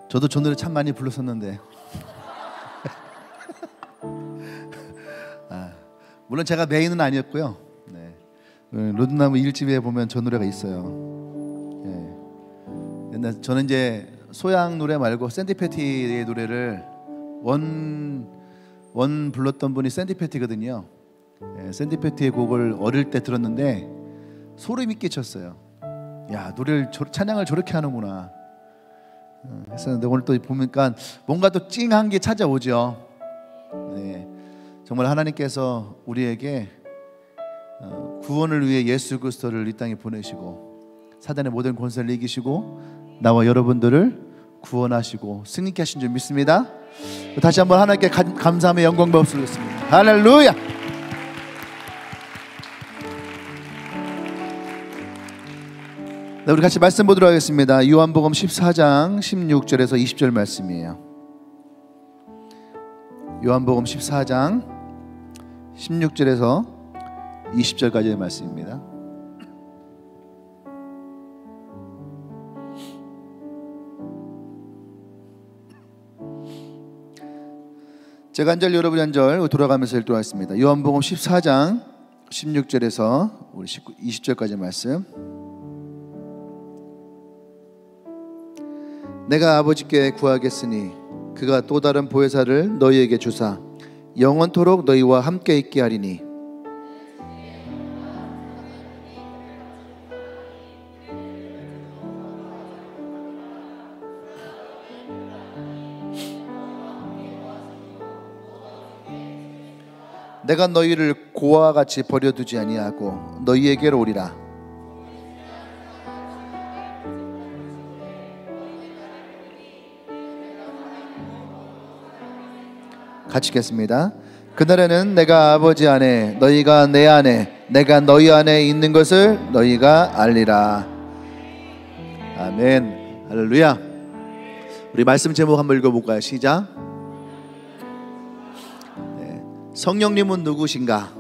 저도 저 노래 참 많이 불렀었는데 물론 제가 메인은 아니었고요. 네. 로드나무 1집에 보면 저 노래가 있어요. 네. 옛날 저는 이제 소양 노래 말고 샌디 패티의 노래를 원 불렀던 분이 샌디 패티거든요. 네. 샌디 패티의 곡을 어릴 때 들었는데 소름이 끼쳤어요. 야, 노래를 찬양을 저렇게 하는구나 했었는데 오늘 또 보니까 뭔가 또 찡한 게 찾아오죠. 네, 정말 하나님께서 우리에게 구원을 위해 예수 그리스도를 이 땅에 보내시고 사단의 모든 권세를 이기시고 나와 여러분들을 구원하시고 승리케 하신 줄 믿습니다. 다시 한번 하나님께 감사함의 영광 베풀겠습니다. 할렐루야. 네, 우리 같이 말씀 보도록 하겠습니다. 요한복음 14장 16절에서 20절 말씀이에요. 요한복음 14장 16절에서 20절까지의 말씀입니다. 제가 한 절 여러분이 한 절 돌아가면서 읽도록 하겠습니다. 요한복음 14장 16절에서 우리 20절까지 말씀. 내가 아버지께 구하겠으니 그가 또 다른 보혜사를 너희에게 주사 영원토록 너희와 함께 있게 하리니 내가 너희를 고아와 같이 버려두지 아니하고 너희에게로 오리라. 같이 읽겠습니다. 그날에는 내가 아버지 안에 너희가 내 안에 내가 너희 안에 있는 것을 너희가 알리라. 아멘. 할렐루야. 우리 말씀 제목 한번 읽어볼까요? 시작. 네. 성령님은 누구신가?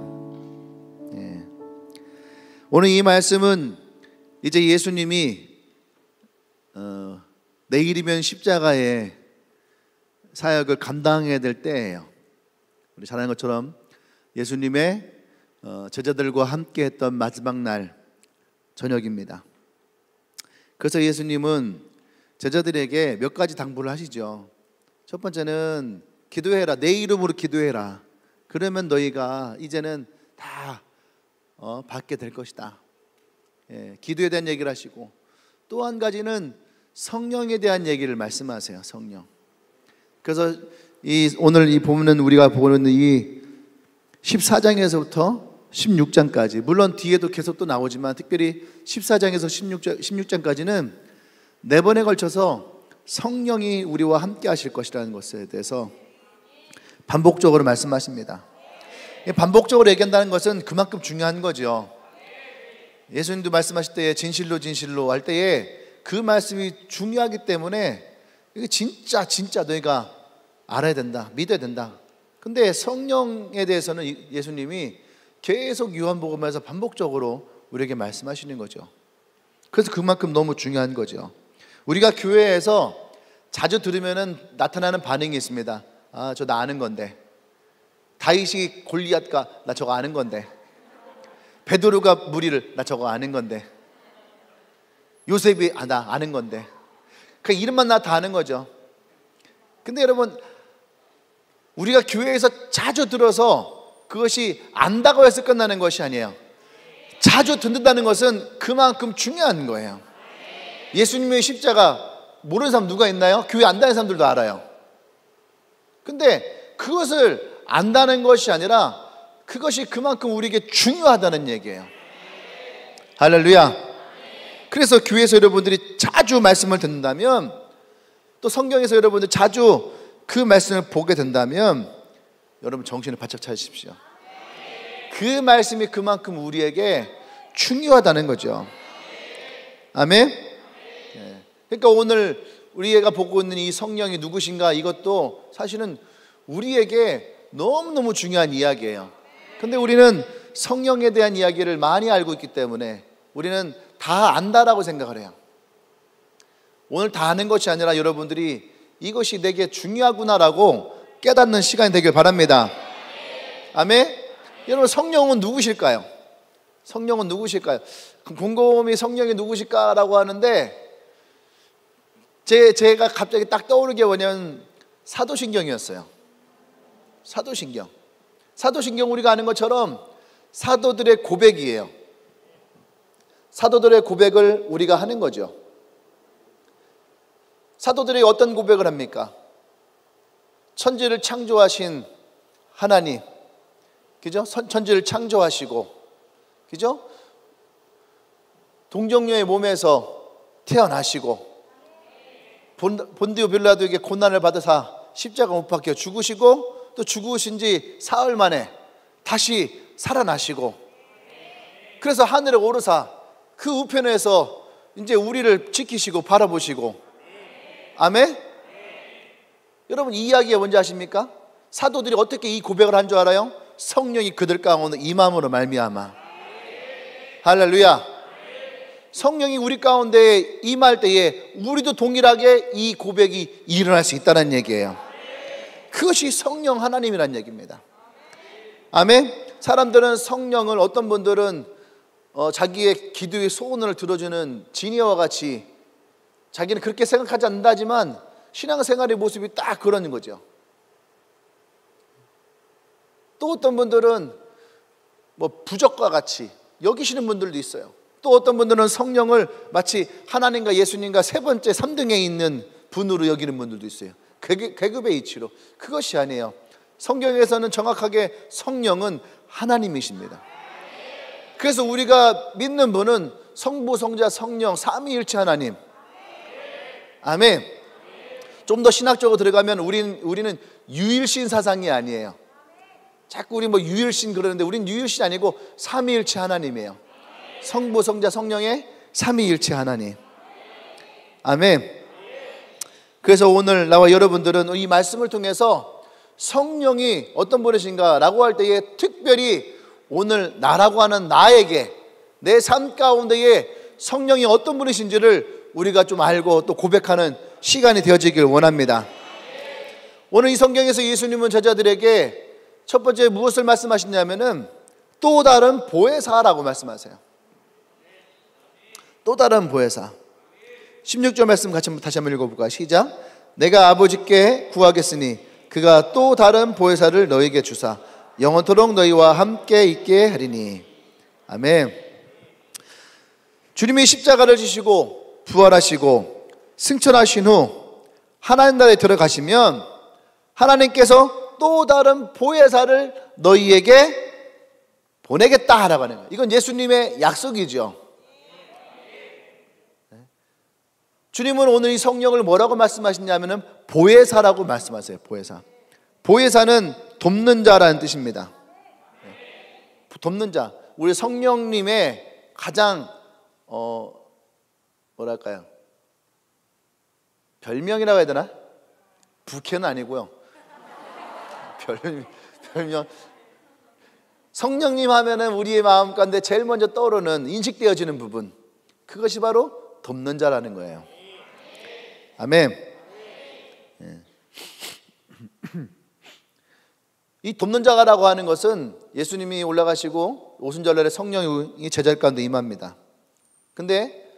네. 오늘 이 말씀은 이제 예수님이 내일이면 십자가에 사역을 감당해야 될 때예요. 우리 잘 아는 것처럼 예수님의 제자들과 함께 했던 마지막 날 저녁입니다. 그래서 예수님은 제자들에게 몇 가지 당부를 하시죠. 첫 번째는 기도해라. 내 이름으로 기도해라. 그러면 너희가 이제는 다 받게 될 것이다. 예, 기도에 대한 얘기를 하시고 또 한 가지는 성령에 대한 얘기를 말씀하세요. 성령. 그래서 오늘 이 보면은 우리가 보고 있는 이 14장에서부터 16장까지 물론 뒤에도 계속 또 나오지만 특별히 14장에서 16장까지는 4번에 걸쳐서 성령이 우리와 함께 하실 것이라는 것에 대해서 반복적으로 말씀하십니다. 반복적으로 얘기한다는 것은 그만큼 중요한 거죠. 예수님도 말씀하실 때에 진실로 진실로 할 때에 그 말씀이 중요하기 때문에 이게 진짜 너희가 알아야 된다, 믿어야 된다. 근데 성령에 대해서는 예수님이 계속 요한복음에서 반복적으로 우리에게 말씀하시는 거죠. 그래서 그만큼 너무 중요한 거죠. 우리가 교회에서 자주 들으면 나타나는 반응이 있습니다. 아, 저 나 아는 건데. 다윗이 골리앗과 나 저거 아는 건데. 베드로가 무리를 나 저거 아는 건데. 요셉이 나 아는 건데. 그 이름만 나 다 아는 거죠. 근데 여러분, 우리가 교회에서 자주 들어서 그것이 안다고 해서 끝나는 것이 아니에요. 자주 듣는다는 것은 그만큼 중요한 거예요. 예수님의 십자가 모르는 사람 누가 있나요? 교회 안다는 사람들도 알아요. 근데 그것을 안다는 것이 아니라 그것이 그만큼 우리에게 중요하다는 얘기예요. 할렐루야. 그래서 교회에서 여러분들이 자주 말씀을 듣는다면 또 성경에서 여러분들 자주 그 말씀을 보게 된다면 여러분 정신을 바짝 차리십시오. 그 말씀이 그만큼 우리에게 중요하다는 거죠. 아멘. 그러니까 오늘 우리가 보고 있는 이 성령이 누구신가, 이것도 사실은 우리에게 너무너무 중요한 이야기예요. 근데 우리는 성령에 대한 이야기를 많이 알고 있기 때문에 우리는 다 안다라고 생각을 해요. 오늘 다 아는 것이 아니라 여러분들이 이것이 내게 중요하구나라고 깨닫는 시간이 되길 바랍니다. 아멘. 여러분, 성령은 누구실까요? 성령은 누구실까요? 곰곰이 성령이 누구실까라고 하는데 제가 갑자기 딱 떠오르게 뭐냐면 사도신경이었어요. 사도신경 우리가 아는 것처럼 사도들의 고백이에요. 사도들의 고백을 우리가 하는 거죠. 사도들이 어떤 고백을 합니까? 천지를 창조하신 하나님, 그죠? 천지를 창조하시고, 그죠? 동정녀의 몸에서 태어나시고, 본디오 빌라도에게 고난을 받으사 십자가 못 박혀 죽으시고, 또 죽으신 지 사흘 만에 다시 살아나시고, 그래서 하늘에 오르사 그 우편에서 이제 우리를 지키시고 바라보시고. 아멘. 여러분, 이 이야기가 뭔지 아십니까? 사도들이 어떻게 이 고백을 한 줄 알아요? 성령이 그들 가운데 임함으로 말미암아. 할렐루야. 성령이 우리 가운데 임할 때에 우리도 동일하게 이 고백이 일어날 수 있다는 얘기예요. 그것이 성령 하나님이라는 얘기입니다. 아멘. 사람들은 성령을, 어떤 분들은 자기의 기도의 소원을 들어주는 지니어와 같이, 자기는 그렇게 생각하지 않는다지만 신앙생활의 모습이 딱 그런 거죠. 또 어떤 분들은 뭐 부적과 같이 여기시는 분들도 있어요. 또 어떤 분들은 성령을 마치 하나님과 예수님과 세 번째 3등에 있는 분으로 여기는 분들도 있어요. 계급의 이치로. 그것이 아니에요. 성경에서는 정확하게 성령은 하나님이십니다. 그래서 우리가 믿는 분은 성부, 성자, 성령 삼위일체 하나님. 아멘. 좀 더 신학적으로 들어가면 우리는 유일신 사상이 아니에요. 자꾸 우리 뭐 유일신 그러는데 우리는 유일신 아니고 삼위일체 하나님이에요. 성부, 성자, 성령의 삼위일체 하나님. 아멘. 그래서 오늘 나와 여러분들은 이 말씀을 통해서 성령이 어떤 분이신가 라고 할 때에 특별히 오늘 나라고 하는 나에게, 내 삶 가운데에 성령이 어떤 분이신지를 우리가 좀 알고 또 고백하는 시간이 되어지길 원합니다. 오늘 이 성경에서 예수님은 제자들에게 첫 번째 무엇을 말씀하시냐면은 또 다른 보혜사라고 말씀하세요. 또 다른 보혜사. 16절 말씀 같이 다시 한번 읽어볼까요? 시작. 내가 아버지께 구하겠으니 그가 또 다른 보혜사를 너에게 주사 영원토록 너희와 함께 있게 하리니. 아멘. 주님이 십자가를 지시고 부활하시고 승천하신 후 하나님 나라에 들어가시면 하나님께서 또 다른 보혜사를 너희에게 보내겠다라고 하는 거예요. 이건 예수님의 약속이죠. 주님은 오늘 이 성령을 뭐라고 말씀하시냐면은 보혜사라고 말씀하세요. 보혜사. 보혜사는 돕는 자라는 뜻입니다. 돕는 자. 우리 성령님의 가장 뭐랄까요? 별명이라고 해야 되나? 부캐는 아니고요. 별명. 성령님 하면은 우리의 마음 가운데 제일 먼저 떠오르는, 인식되어지는 부분, 그것이 바로 돕는 자라는 거예요. 아멘. 이 돕는 자라고 하는 것은 예수님이 올라가시고 오순절날에 성령이 제자들 가운데 임합니다. 근데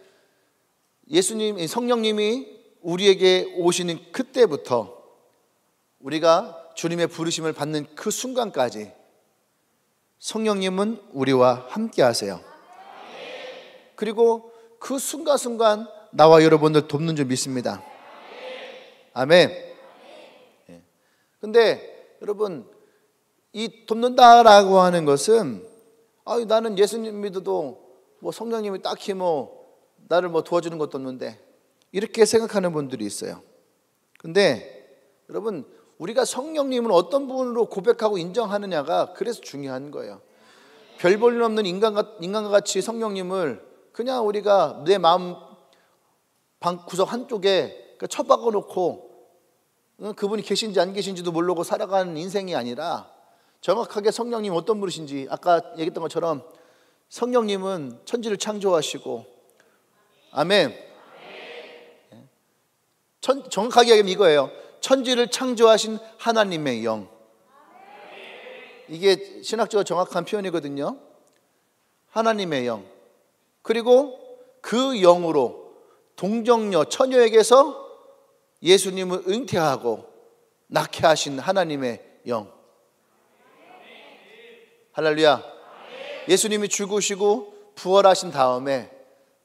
성령님이 우리에게 오시는 그때부터 우리가 주님의 부르심을 받는 그 순간까지 성령님은 우리와 함께 하세요. 그리고 그 순간순간 나와 여러분들 돕는 줄 믿습니다. 아멘. 근데 여러분, 이 돕는다라고 하는 것은 나는 예수님 믿어도 뭐 성령님이 딱히 뭐 나를 뭐 도와주는 것도 없는데, 이렇게 생각하는 분들이 있어요. 근데 여러분, 우리가 성령님은 어떤 분으로 고백하고 인정하느냐가 그래서 중요한 거예요. 별 볼 일 없는 인간과 같이 성령님을 그냥 우리가 내 마음 방구석 한쪽에 처박아 놓고 그분이 계신지 안 계신지도 모르고 살아가는 인생이 아니라, 정확하게 성령님 어떤 분이신지, 아까 얘기했던 것처럼 성령님은 천지를 창조하시고, 아멘, 정확하게 얘기하면 이거예요. 천지를 창조하신 하나님의 영. 이게 신학적으로 정확한 표현이거든요. 하나님의 영. 그리고 그 영으로 동정녀 처녀에게서 예수님을 잉태하고 낳게 하신 하나님의 영. 할렐루야. 예수님이 죽으시고 부활하신 다음에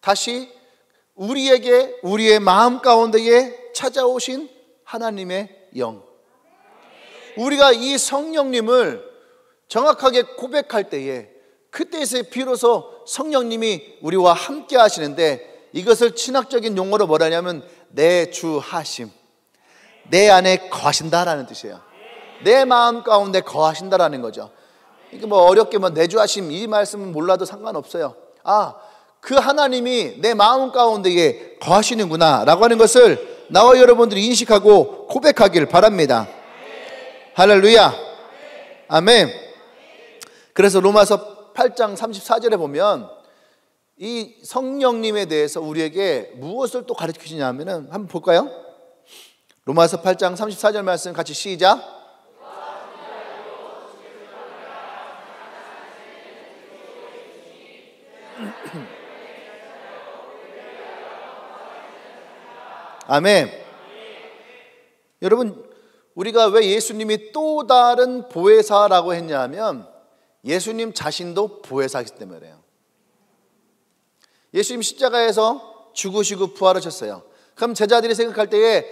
다시 우리에게 우리의 마음 가운데에 찾아오신 하나님의 영. 우리가 이 성령님을 정확하게 고백할 때에 그때에서 비로소 성령님이 우리와 함께 하시는데, 이것을 신학적인 용어로 뭐라냐면 내주하심, 내 안에 거하신다라는 뜻이에요. 내 마음 가운데 거하신다라는 거죠. 이게 뭐 어렵게 뭐 내주하심 이 말씀은 몰라도 상관없어요. 그 하나님이 내 마음 가운데에 거하시는구나 라고 하는 것을 나와 여러분들이 인식하고 고백하길 바랍니다. 할렐루야. 아멘. 그래서 로마서 8장 34절에 보면 이 성령님에 대해서 우리에게 무엇을 또 가르쳐 주시냐 하면은 한번 볼까요? 로마서 8장 34절 말씀 같이 시작. 아멘. 여러분, 우리가 왜 예수님이 또 다른 보혜사라고 했냐면 예수님 자신도 보혜사이기 때문에요. 예수님 십자가에서 죽으시고 부활하셨어요. 그럼 제자들이 생각할 때에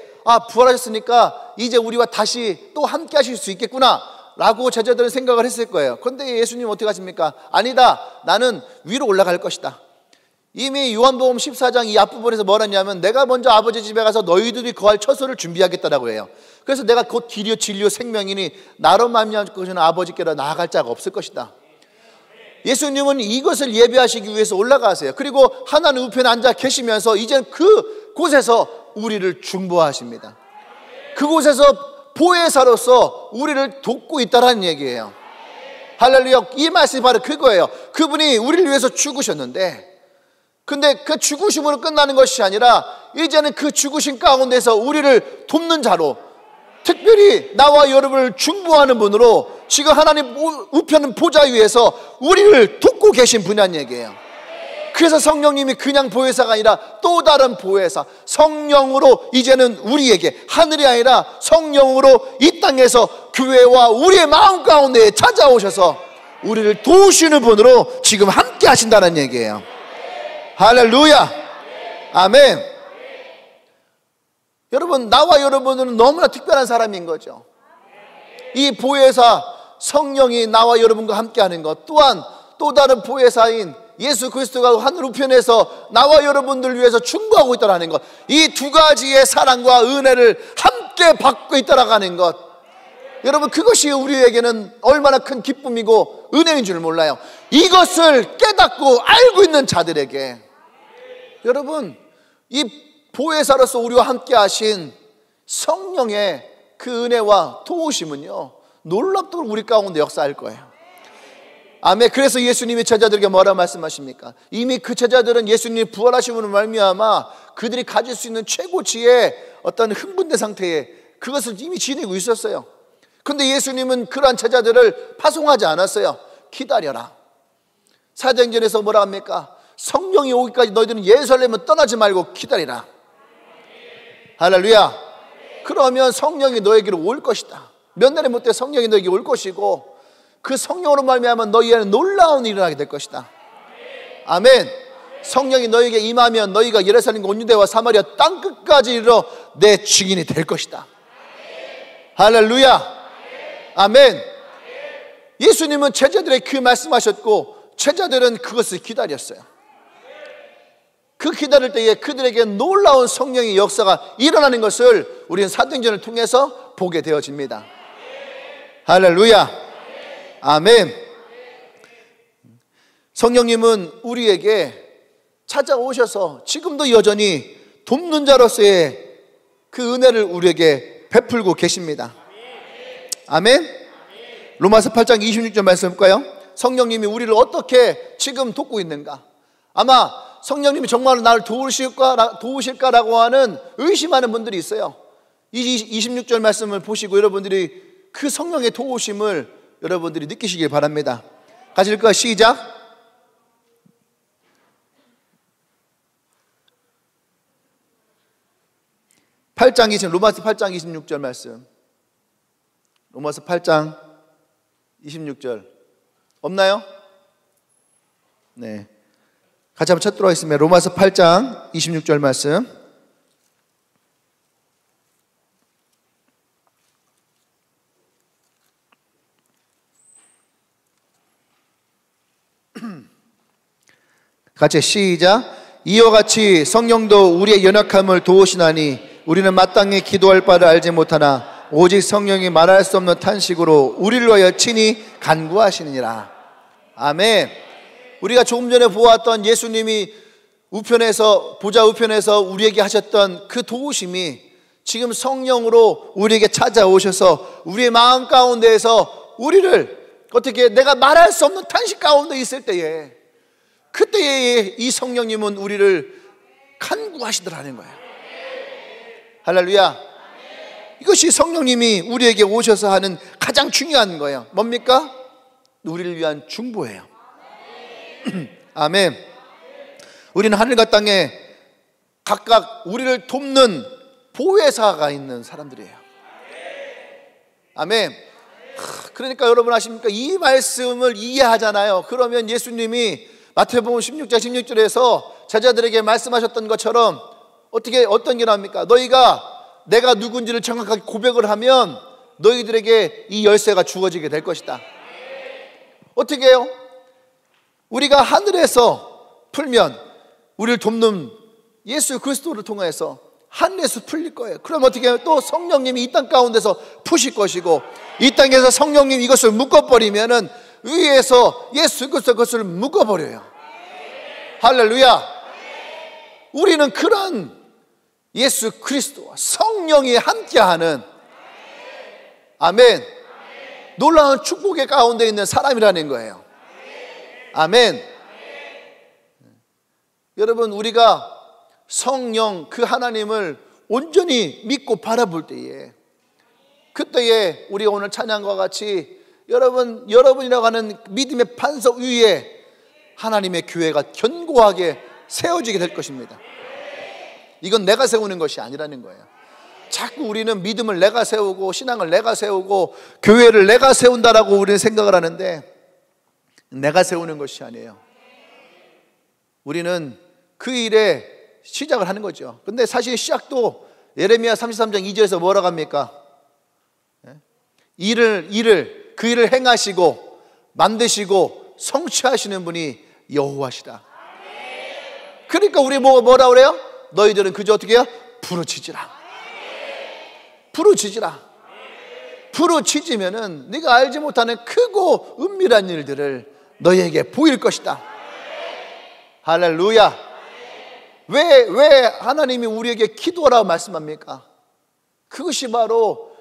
부활하셨으니까 이제 우리와 다시 또 함께 하실 수 있겠구나 라고 제자들은 생각을 했을 거예요. 그런데 예수님 어떻게 하십니까? 아니다, 나는 위로 올라갈 것이다. 이미 요한복음 14장 이 앞부분에서 뭐라 했냐면 내가 먼저 아버지 집에 가서 너희들이 거할 처소를 준비하겠다라고 해요. 그래서 내가 곧 길이요 진리요 생명이니 나로 말미암아 것은 아버지께로 나아갈 자가 없을 것이다. 예수님은 이것을 예배하시기 위해서 올라가세요. 그리고 하나님 우편에 앉아 계시면서 이제 그 곳에서 우리를 중보하십니다. 그곳에서 보혜사로서 우리를 돕고 있다라는 얘기예요. 할렐루야. 이 말씀이 바로 그거예요. 그분이 우리를 위해서 죽으셨는데, 근데 그 죽으심으로 끝나는 것이 아니라 이제는 그 죽으심 가운데서 우리를 돕는 자로, 특별히 나와 여러분을 중보하는 분으로 지금 하나님 우편 보좌 위에서 우리를 돕고 계신 분이란 얘기예요. 그래서 성령님이 그냥 보혜사가 아니라 또 다른 보혜사, 성령으로 이제는 우리에게, 하늘이 아니라 성령으로 이 땅에서 교회와 우리의 마음 가운데 찾아오셔서 우리를 도우시는 분으로 지금 함께 하신다는 얘기예요. 할렐루야. 아멘. 여러분, 나와 여러분은 너무나 특별한 사람인 거죠. 이 보혜사 성령이 나와 여러분과 함께하는 것, 또한 또 다른 보혜사인 예수 그리스도가 하늘 우편에서 나와 여러분들 위해서 충고하고 있다는 것, 이 두 가지의 사랑과 은혜를 함께 받고 있다는 것, 여러분, 그것이 우리에게는 얼마나 큰 기쁨이고 은혜인 줄 몰라요. 이것을 깨닫고 알고 있는 자들에게 여러분, 이 보혜사로서 우리와 함께 하신 성령의 그 은혜와 도우심은요 놀랍도록 우리 가운데 역사할 거예요. 아멘. 그래서 예수님이 제자들에게 뭐라 말씀하십니까? 이미 그 제자들은 예수님이 부활하심으로 말미암아 그들이 가질 수 있는 최고치의 어떤 흥분된 상태에 그것을 이미 지니고 있었어요. 근데 예수님은 그러한 제자들을 파송하지 않았어요. 기다려라. 사도행전에서 뭐라 합니까? 성령이 오기까지 너희들은 예루살렘을 떠나지 말고 기다리라. 할렐루야. 그러면 성령이 너에게로 올 것이다. 몇 날에 못해 성령이 너에게 올 것이고 그 성령으로 말미암아 너희에는 놀라운 일이 일어나게 될 것이다. 아멘. 성령이 너에게 임하면 너희가 예루살렘과 온 유대와 사마리아 땅끝까지 이르러 내 증인이 될 것이다. 할렐루야. 아멘. 예수님은 제자들에게 그 말씀하셨고 제자들은 그것을 기다렸어요. 그 기다릴 때에 그들에게 놀라운 성령의 역사가 일어나는 것을 우리는 사도행전을 통해서 보게 되어집니다. 할렐루야. 아멘. 성령님은 우리에게 찾아오셔서 지금도 여전히 돕는 자로서의 그 은혜를 우리에게 베풀고 계십니다. 아멘. 로마서 8장 26절 말씀 볼까요? 성령님이 우리를 어떻게 지금 돕고 있는가? 아마 성령님이 정말 나를 도우실까라고 하는 의심하는 분들이 있어요. 이 26절 말씀을 보시고 여러분들이 그 성령의 도우심을 여러분들이 느끼시길 바랍니다. 같이 읽을까요? 시작. 로마서 8장 26절 말씀. 로마서 8장 26절 없나요? 네, 같이 한번 찾도록 하겠습니다. 로마서 8장 26절 말씀. 같이 시작. 이와 같이 성령도 우리의 연약함을 도우시나니 우리는 마땅히 기도할 바를 알지 못하나 오직 성령이 말할 수 없는 탄식으로 우리를 위하여 친히 간구하시느니라. 아멘. 우리가 조금 전에 보았던 예수님이 보좌 우편에서 우리에게 하셨던 그 도우심이 지금 성령으로 우리에게 찾아오셔서 우리의 마음 가운데에서 우리를 어떻게 내가 말할 수 없는 탄식 가운데 있을 때에 그때에 이 성령님은 우리를 간구하시더라는 거예요. 할렐루야. 이것이 성령님이 우리에게 오셔서 하는 가장 중요한 거예요. 뭡니까? 우리를 위한 중보예요. 아멘. 우리는 하늘과 땅에 각각 우리를 돕는 보혜사가 있는 사람들이에요. 아멘. 그러니까 여러분 아십니까? 이 말씀을 이해하잖아요. 그러면 예수님이 마태복음 16장 16절에서 제자들에게 말씀하셨던 것처럼 어떤 게 나옵니까? 너희가 내가 누군지를 정확하게 고백을 하면 너희들에게 이 열쇠가 주어지게 될 것이다. 어떻게 해요? 우리가 하늘에서 풀면 우리를 돕는 예수 그리스도를 통해서 하늘에서 풀릴 거예요. 그럼 어떻게 해요? 또 성령님이 이 땅 가운데서 푸실 것이고, 이 땅에서 성령님 이것을 묶어버리면은 위에서 예수 그리스도 그것을 묶어버려요. 할렐루야. 우리는 그런 예수 그리스도와 성령이 함께하는, 아멘, 놀라운 축복의 가운데 있는 사람이라는 거예요. 아멘. 여러분, 우리가 성령 그 하나님을 온전히 믿고 바라볼 때에, 그때에 우리가 오늘 찬양과 같이 여러분이라고 하는 믿음의 반석 위에 하나님의 교회가 견고하게 세워지게 될 것입니다. 이건 내가 세우는 것이 아니라는 거예요. 자꾸 우리는 믿음을 내가 세우고 신앙을 내가 세우고 교회를 내가 세운다라고 우리는 생각을 하는데, 내가 세우는 것이 아니에요. 우리는 그 일에 시작을 하는 거죠. 근데 사실 시작도 예레미야 33장 2절에서 뭐라고 합니까? 그 일을 행하시고 만드시고 성취하시는 분이 여호와시다. 그러니까 우리 뭐라 그래요? 너희들은 그저 어떻게 해요? 부르짖으라. 부르짖으면은 네가 알지 못하는 크고 은밀한 일들을 너희에게 보일 것이다. 할렐루야. 왜 하나님이 우리에게 기도하라고 말씀합니까? 그것이 바로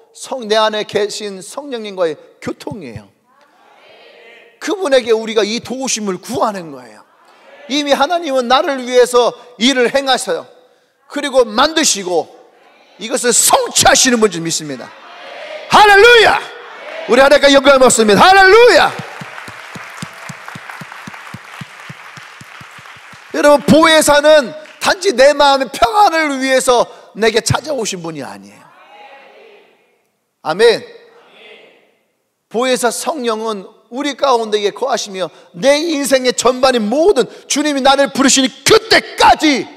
내 안에 계신 성령님과의 교통이에요. 그분에게 우리가 이 도우심을 구하는 거예요. 이미 하나님은 나를 위해서 일을 행하셔요. 그리고 만드시고 이것을 성취하시는 분인 줄 믿습니다. 할렐루야. 우리 하나님께 영광을 받습니다. 할렐루야. 여러분, 보혜사는 단지 내 마음의 평안을 위해서 내게 찾아오신 분이 아니에요. 아멘. 보혜사 성령은 우리 가운데에 거하시며 내 인생의 전반인 모든, 주님이 나를 부르시니 그때까지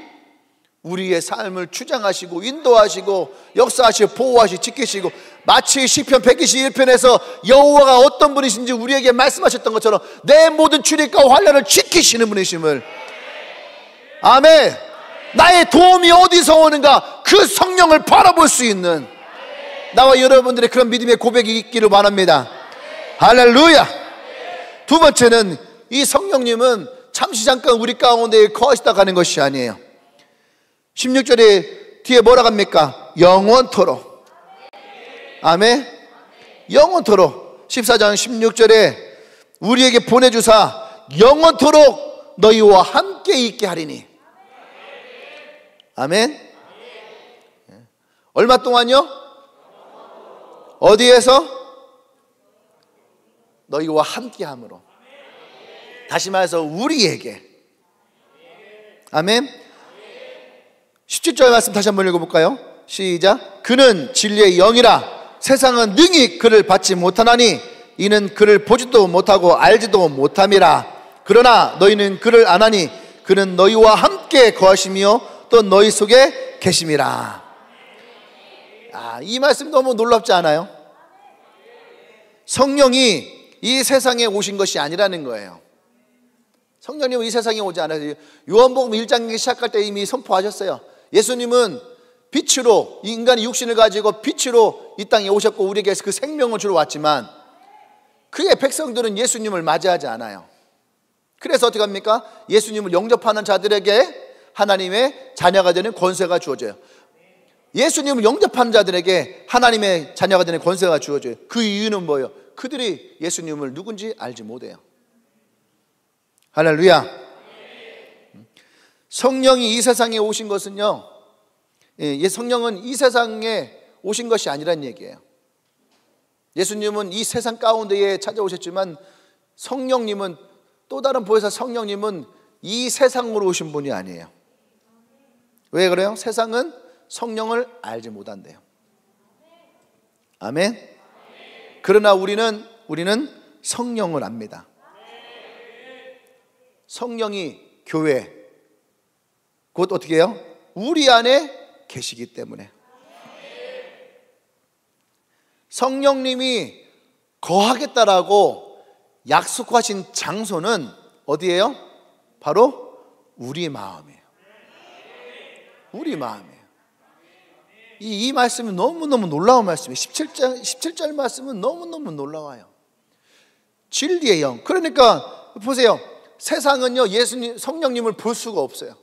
우리의 삶을 주장하시고 인도하시고 역사하시고 보호하시고 지키시고, 마치 시편 121편에서 여호와가 어떤 분이신지 우리에게 말씀하셨던 것처럼 내 모든 출입과 환난을 지키시는 분이심을, 아멘, 나의 도움이 어디서 오는가 그 성령을 바라볼 수 있는 나와 여러분들의 그런 믿음의 고백이 있기를 바랍니다. 할렐루야. 두 번째는 이 성령님은 잠시 잠깐 우리 가운데 거하시다 가는 것이 아니에요. 16절에 뒤에 뭐라고 합니까? 영원토록. 아멘. 영원토록. 14장 16절에 우리에게 보내주사 영원토록 너희와 함께 있게 하리니. 아멘. 얼마 동안요? 어디에서? 너희와 함께함으로. 다시 말해서 우리에게. 아멘. 17절 말씀 다시 한번 읽어볼까요? 시작. 그는 진리의 영이라 세상은 능히 그를 받지 못하나니 이는 그를 보지도 못하고 알지도 못함이라. 그러나 너희는 그를 아나니 그는 너희와 함께 거하시며 또 너희 속에 계심이라. 이 말씀 너무 놀랍지 않아요? 성령이 이 세상에 오신 것이 아니라는 거예요. 성령님은 이 세상에 오지 않아요. 요한복음 1장 시작할 때 이미 선포하셨어요. 예수님은 빛으로, 인간이 육신을 가지고 빛으로 이 땅에 오셨고 우리에게 그 생명을 주러 왔지만 그의 백성들은 예수님을 맞이하지 않아요. 그래서 어떻게 합니까? 예수님을 영접하는 자들에게 하나님의 자녀가 되는 권세가 주어져요. 예수님을 영접하는 자들에게 하나님의 자녀가 되는 권세가 주어져요. 그 이유는 뭐예요? 그들이 예수님을 누군지 알지 못해요. 할렐루야. 성령이 이 세상에 오신 것은요, 성령은 이 세상에 오신 것이 아니란 얘기예요. 예수님은 이 세상 가운데에 찾아오셨지만 성령님은, 또 다른 보혜사 성령님은 이 세상으로 오신 분이 아니에요. 왜 그래요? 세상은 성령을 알지 못한대요. 아멘. 그러나 우리는 성령을 압니다. 성령이 교회, 곧 어떻게 해요? 우리 안에 계시기 때문에. 성령님이 거하겠다라고 약속하신 장소는 어디예요? 바로 우리 마음이에요. 우리 마음이에요. 이 말씀은 너무너무 놀라운 말씀이에요. 17절 말씀은 너무너무 놀라워요. 진리의 영. 그러니까 보세요. 세상은요, 예수님, 성령님을 볼 수가 없어요.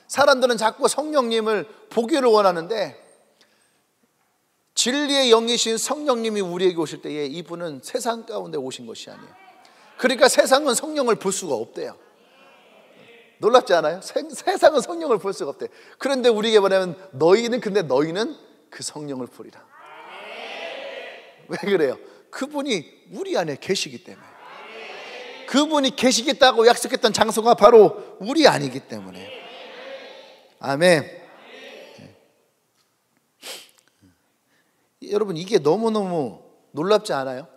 사람들은 자꾸 성령님을 보기를 원하는데 진리의 영이신 성령님이 우리에게 오실 때에 이분은 세상 가운데 오신 것이 아니에요. 그러니까 세상은 성령을 볼 수가 없대요. 놀랍지 않아요? 세상은 성령을 볼 수가 없대. 그런데 우리에게 말하면 너희는 그 성령을 보리라. 왜 그래요? 그분이 우리 안에 계시기 때문에. 그분이 계시겠다고 약속했던 장소가 바로 우리 안이기 때문에. 아멘. 여러분, 이게 너무너무 놀랍지 않아요?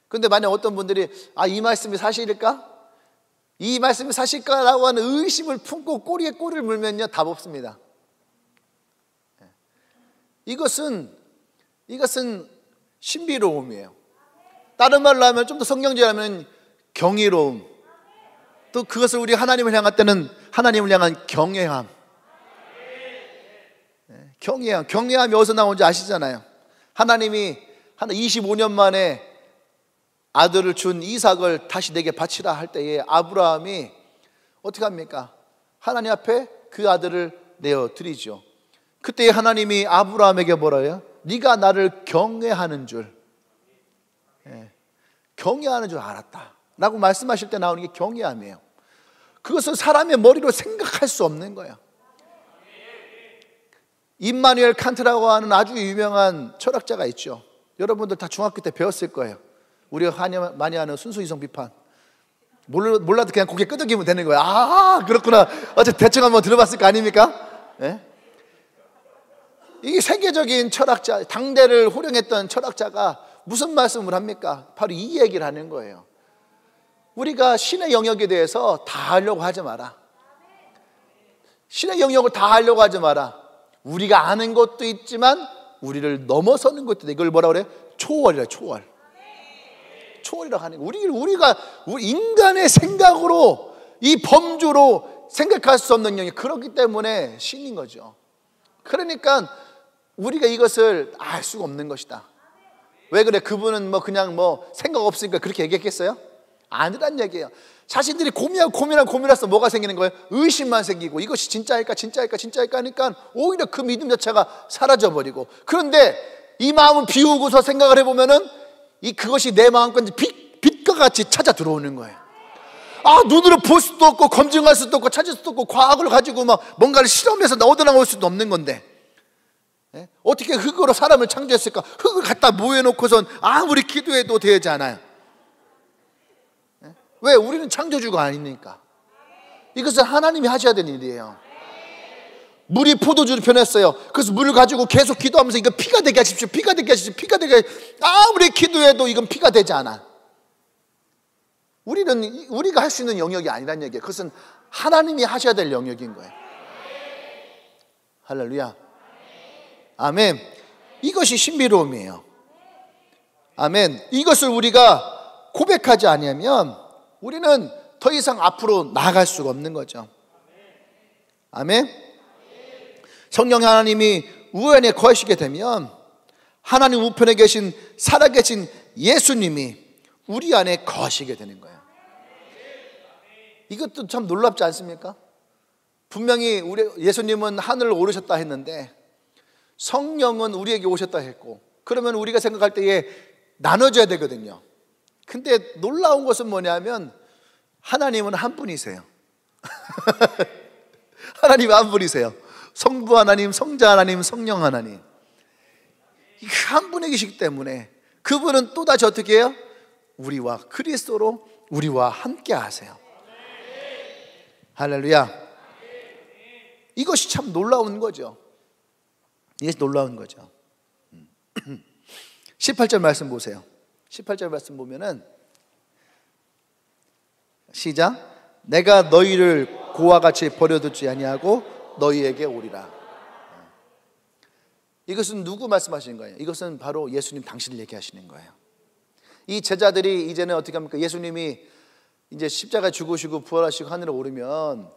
그런데 만약 어떤 분들이 이 말씀이 사실일까? 이 말씀이 사실까라고 하는 의심을 품고 꼬리에 꼬리를 물면요, 답 없습니다. 이것은 신비로움이에요. 다른 말로 하면, 좀 더 성경적이라면 경이로움. 또 그것을 우리 하나님을 향할 때는 하나님을 향한 경외함. 경외함이 어디서 나온지 아시잖아요. 하나님이 한 25년 만에 아들을 준 이삭을 다시 내게 바치라 할 때에 아브라함이 어떻게 합니까? 하나님 앞에 그 아들을 내어 드리죠. 그때 하나님이 아브라함에게 뭐라 해요? 네가 나를 경외하는 줄, 경외하는 줄 알았다 라고 말씀하실 때 나오는 게 경외함이에요. 그것은 사람의 머리로 생각할 수 없는 거예요. 임마누엘 칸트라고 하는 아주 유명한 철학자가 있죠. 여러분들 다 중학교 때 배웠을 거예요. 우리가 많이 하는 순수이성 비판. 몰라도 그냥 고개 끄덕이면 되는 거예요. 그렇구나. 어차피 대충 한번 들어봤을 거 아닙니까? 이게 세계적인 철학자, 당대를 호령했던 철학자가 무슨 말씀을 합니까? 바로 이 얘기를 하는 거예요. 우리가 신의 영역에 대해서 다 하려고 하지 마라. 신의 영역을 다 하려고 하지 마라. 우리가 아는 것도 있지만 우리를 넘어서는 것도 있다. 이걸 뭐라고 그래? 초월이라, 초월. 초월이라고 하는 거예요. 우리가 인간의 생각으로, 이 범주로 생각할 수 없는 영역, 그렇기 때문에 신인 거죠. 그러니까 우리가 이것을 알 수가 없는 것이다. 왜 그래? 그분은 그냥 생각 없으니까 그렇게 얘기했겠어요? 아니란 얘기예요. 자신들이 고민해서 뭐가 생기는 거예요? 의심만 생기고, 이것이 진짜일까 하니까 오히려 그 믿음 자체가 사라져버리고. 그런데 이 마음을 비우고서 생각을 해보면은 그것이 내 마음까지 빛과 같이 찾아 들어오는 거예요. 눈으로 볼 수도 없고 검증할 수도 없고 찾을 수도 없고 과학을 가지고 막 뭔가를 실험해서 얻어나올 수도 없는 건데 어떻게 흙으로 사람을 창조했을까? 흙을 갖다 모여놓고선 아무리 기도해도 되지 않아요. 왜? 우리는 창조주가 아니니까. 이것은 하나님이 하셔야 되는 일이에요. 물이 포도주로 변했어요. 그래서 물을 가지고 계속 기도하면서 이거 피가 되게 하십시오, 피가 되게 하십시오, 피가 되게 하십시오. 아무리 기도해도 이건 피가 되지 않아. 우리가 할 수 있는 영역이 아니란 얘기예요. 그것은 하나님이 하셔야 될 영역인 거예요. 할렐루야. 아멘. 이것이 신비로움이에요. 아멘. 이것을 우리가 고백하지 않으면 우리는 더 이상 앞으로 나아갈 수가 없는 거죠. 아멘. 성령 하나님이 우연에 거하시게 되면 하나님 우편에 계신 살아계신 예수님이 우리 안에 거하시게 되는 거예요. 이것도 참 놀랍지 않습니까? 분명히 우리 예수님은 하늘을 오르셨다 했는데 성령은 우리에게 오셨다 했고, 그러면 우리가 생각할 때에 나눠줘야 되거든요. 근데 놀라운 것은 뭐냐면 하나님은 한 분이세요. 하나님 한 분이세요. 성부 하나님, 성자 하나님, 성령 하나님, 한 분이 계시기 때문에 그분은 또다시 어떻게 해요? 우리와 그리스도로 우리와 함께 하세요. 할렐루야. 이것이 참 놀라운 거죠. 이것이 놀라운 거죠. 18절 말씀 보세요. 18절 말씀 보면은 시작. 내가 너희를 고와 같이 버려두지 아니하고 너희에게 오리라. 이것은 누구 말씀하시는 거예요? 이것은 바로 예수님 당신을 얘기하시는 거예요. 이 제자들이 이제는 어떻게 합니까? 예수님이 이제 십자가에 죽으시고 부활하시고 하늘에 오르면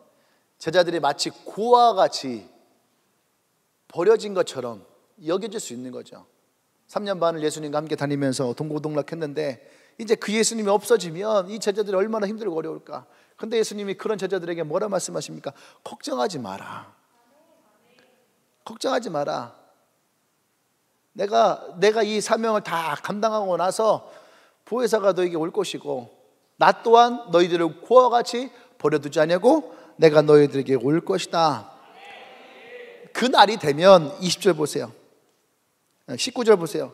제자들이 마치 고와 같이 버려진 것처럼 여겨질 수 있는 거죠. 3년 반을 예수님과 함께 다니면서 동고동락했는데 이제 그 예수님이 없어지면 이 제자들이 얼마나 힘들고 어려울까. 근데 예수님이 그런 제자들에게 뭐라 말씀하십니까? 걱정하지 마라. 걱정하지 마라. 내가 이 사명을 다 감당하고 나서 보혜사가 너에게 올 것이고 나 또한 너희들을 고와 같이 버려두지 않냐고 내가 너희들에게 올 것이다. 그 날이 되면 20절 보세요. 19절 보세요.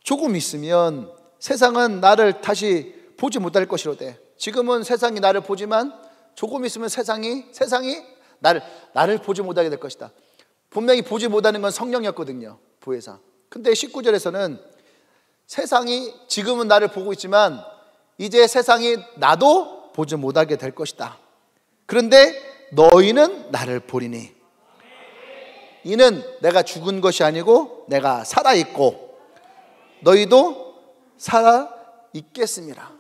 조금 있으면 세상은 나를 다시 보지 못할 것이로되. 지금은 세상이 나를 보지만 조금 있으면 세상이 나를 보지 못하게 될 것이다. 분명히 보지 못하는 건 성령이었거든요, 보혜사. 근데 19절에서는 세상이 지금은 나를 보고 있지만 이제 세상이 나도 보지 못하게 될 것이다. 그런데 너희는 나를 보리니 이는 내가 죽은 것이 아니고 내가 살아있고 너희도 살아있겠습니다.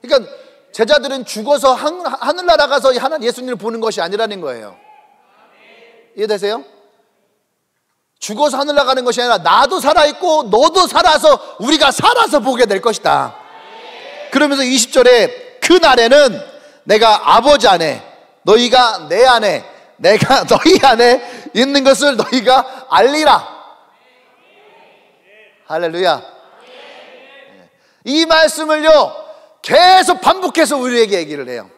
그러니까 제자들은 죽어서 하늘나라 가서 예수님을 보는 것이 아니라는 거예요. 이해되세요? 죽어서 하늘 나가는 것이 아니라 나도 살아있고 너도 살아서 우리가 살아서 보게 될 것이다. 그러면서 20절에 그 날에는 내가 아버지 안에 너희가 내 안에 내가 너희 안에 있는 것을 너희가 알리라. 할렐루야. 이 말씀을요 계속 반복해서 우리에게 얘기를 해요.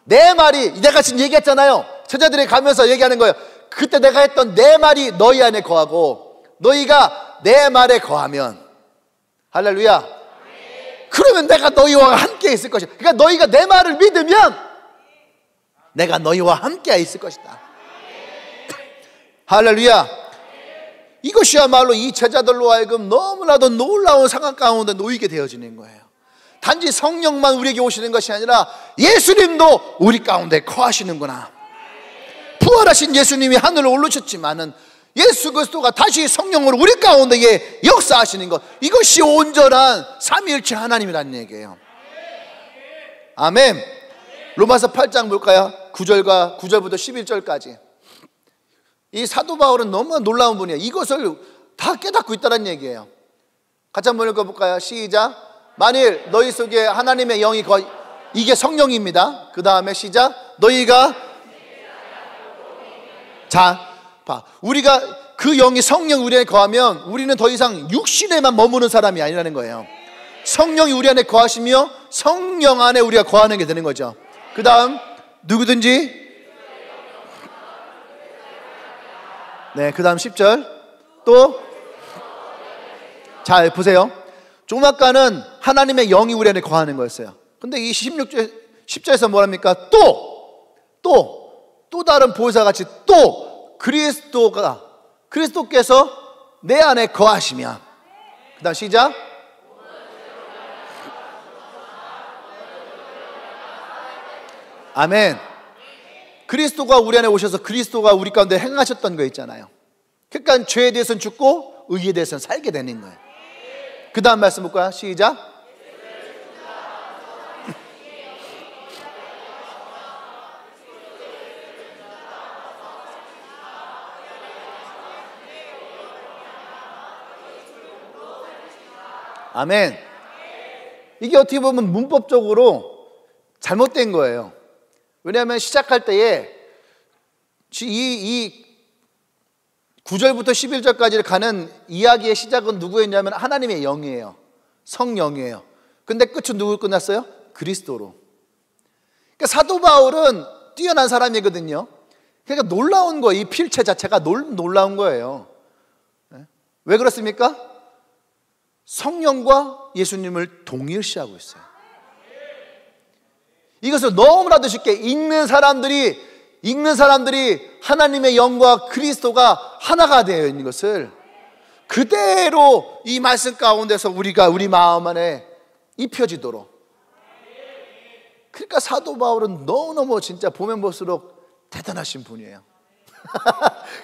내 말이, 내가 지금 얘기했잖아요. 제자들이 가면서 얘기하는 거예요. 그때 내가 했던 내 말이 너희 안에 거하고 너희가 내 말에 거하면, 할렐루야, 그러면 내가 너희와 함께 있을 것이다. 그러니까 너희가 내 말을 믿으면 내가 너희와 함께 있을 것이다. 할렐루야. 이것이야말로 이 제자들로 하여금 너무나도 놀라운 상황 가운데 놓이게 되어지는 거예요. 단지 성령만 우리에게 오시는 것이 아니라 예수님도 우리 가운데 거하시는구나. 부활하신 예수님이 하늘로 올르셨지만은 예수 그리스도가 다시 성령으로 우리 가운데에 역사하시는 것, 이것이 온전한 삼위일체 하나님이라는 얘기예요. 아멘. 로마서 8장 볼까요? 9절부터 11절까지. 이 사도 바울은 너무 놀라운 분이에요. 이것을 다 깨닫고 있다는 얘기예요. 같이 한번 읽어볼까요? 시작. 만일 너희 속에 하나님의 영이 이게 성령입니다. 그 다음에 시작. 너희가 자, 봐. 우리가 그 영이 성령 우리에 거하면 우리는 더 이상 육신에만 머무는 사람이 아니라는 거예요. 성령이 우리 안에 거하시며 성령 안에 우리가 거하는 게 되는 거죠. 그 다음 누구든지 네, 그 다음 10절 또 잘 보세요. 좀 아까는 하나님의 영이 우리 안에 거하는 거였어요. 근데 이 10절에서 뭐랍니까? 또 다른 보혜사같이 또 그리스도께서 내 안에 거하시면 그 다음 시작. 아멘. 그리스도가 우리 안에 오셔서 그리스도가 우리 가운데 행하셨던 거 있잖아요. 그러니까 죄에 대해서는 죽고 의에 대해서는 살게 되는 거예요. 그 다음 말씀 볼까요? 시작. 아멘. 이게 어떻게 보면 문법적으로 잘못된 거예요. 왜냐하면 시작할 때에 이 9절부터 11절까지 가는 이야기의 시작은 누구였냐면 하나님의 영이에요. 성령이에요. 근데 끝은 누구 끝났어요? 그리스도로. 그러니까 사도 바울은 뛰어난 사람이거든요. 그러니까 놀라운 거예요. 이 필체 자체가 놀라운 거예요. 왜 그렇습니까? 성령과 예수님을 동일시하고 있어요. 이것을 너무나도 쉽게 읽는 사람들이 하나님의 영과 그리스도가 하나가 되어 있는 것을 그대로 이 말씀 가운데서 우리 마음 안에 입혀지도록. 그러니까 사도 바울은 너무너무 진짜 보면 볼수록 대단하신 분이에요.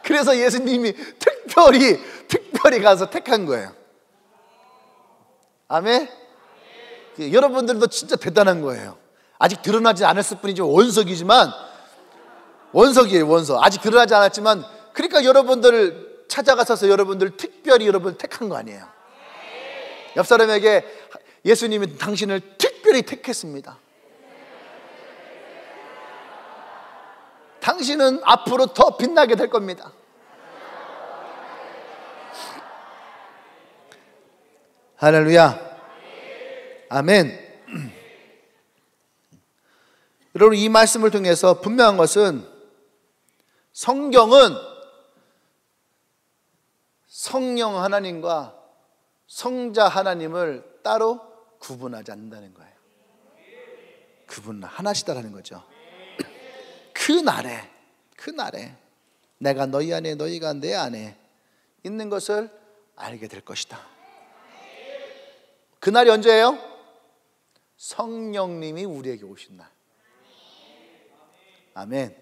그래서 예수님이 특별히 가서 택한 거예요. 아멘? 여러분들도 진짜 대단한 거예요. 아직 드러나지 않았을 뿐이지 원석이에요. 원석. 아직 드러나지 않았지만 그러니까 여러분들을 찾아가서 여러분들 특별히 여러분을 택한 거 아니에요. 옆 사람에게 예수님이 당신을 특별히 택했습니다. 당신은 앞으로 더 빛나게 될 겁니다. 할렐루야. 아멘. 여러분, 이 말씀을 통해서 분명한 것은 성경은 성령 하나님과 성자 하나님을 따로 구분하지 않는다는 거예요. 하나시다라는 거죠. 그날에 내가 너희 안에 너희가 내 안에 있는 것을 알게 될 것이다. 그날이 언제예요? 성령님이 우리에게 오신 날. 아멘.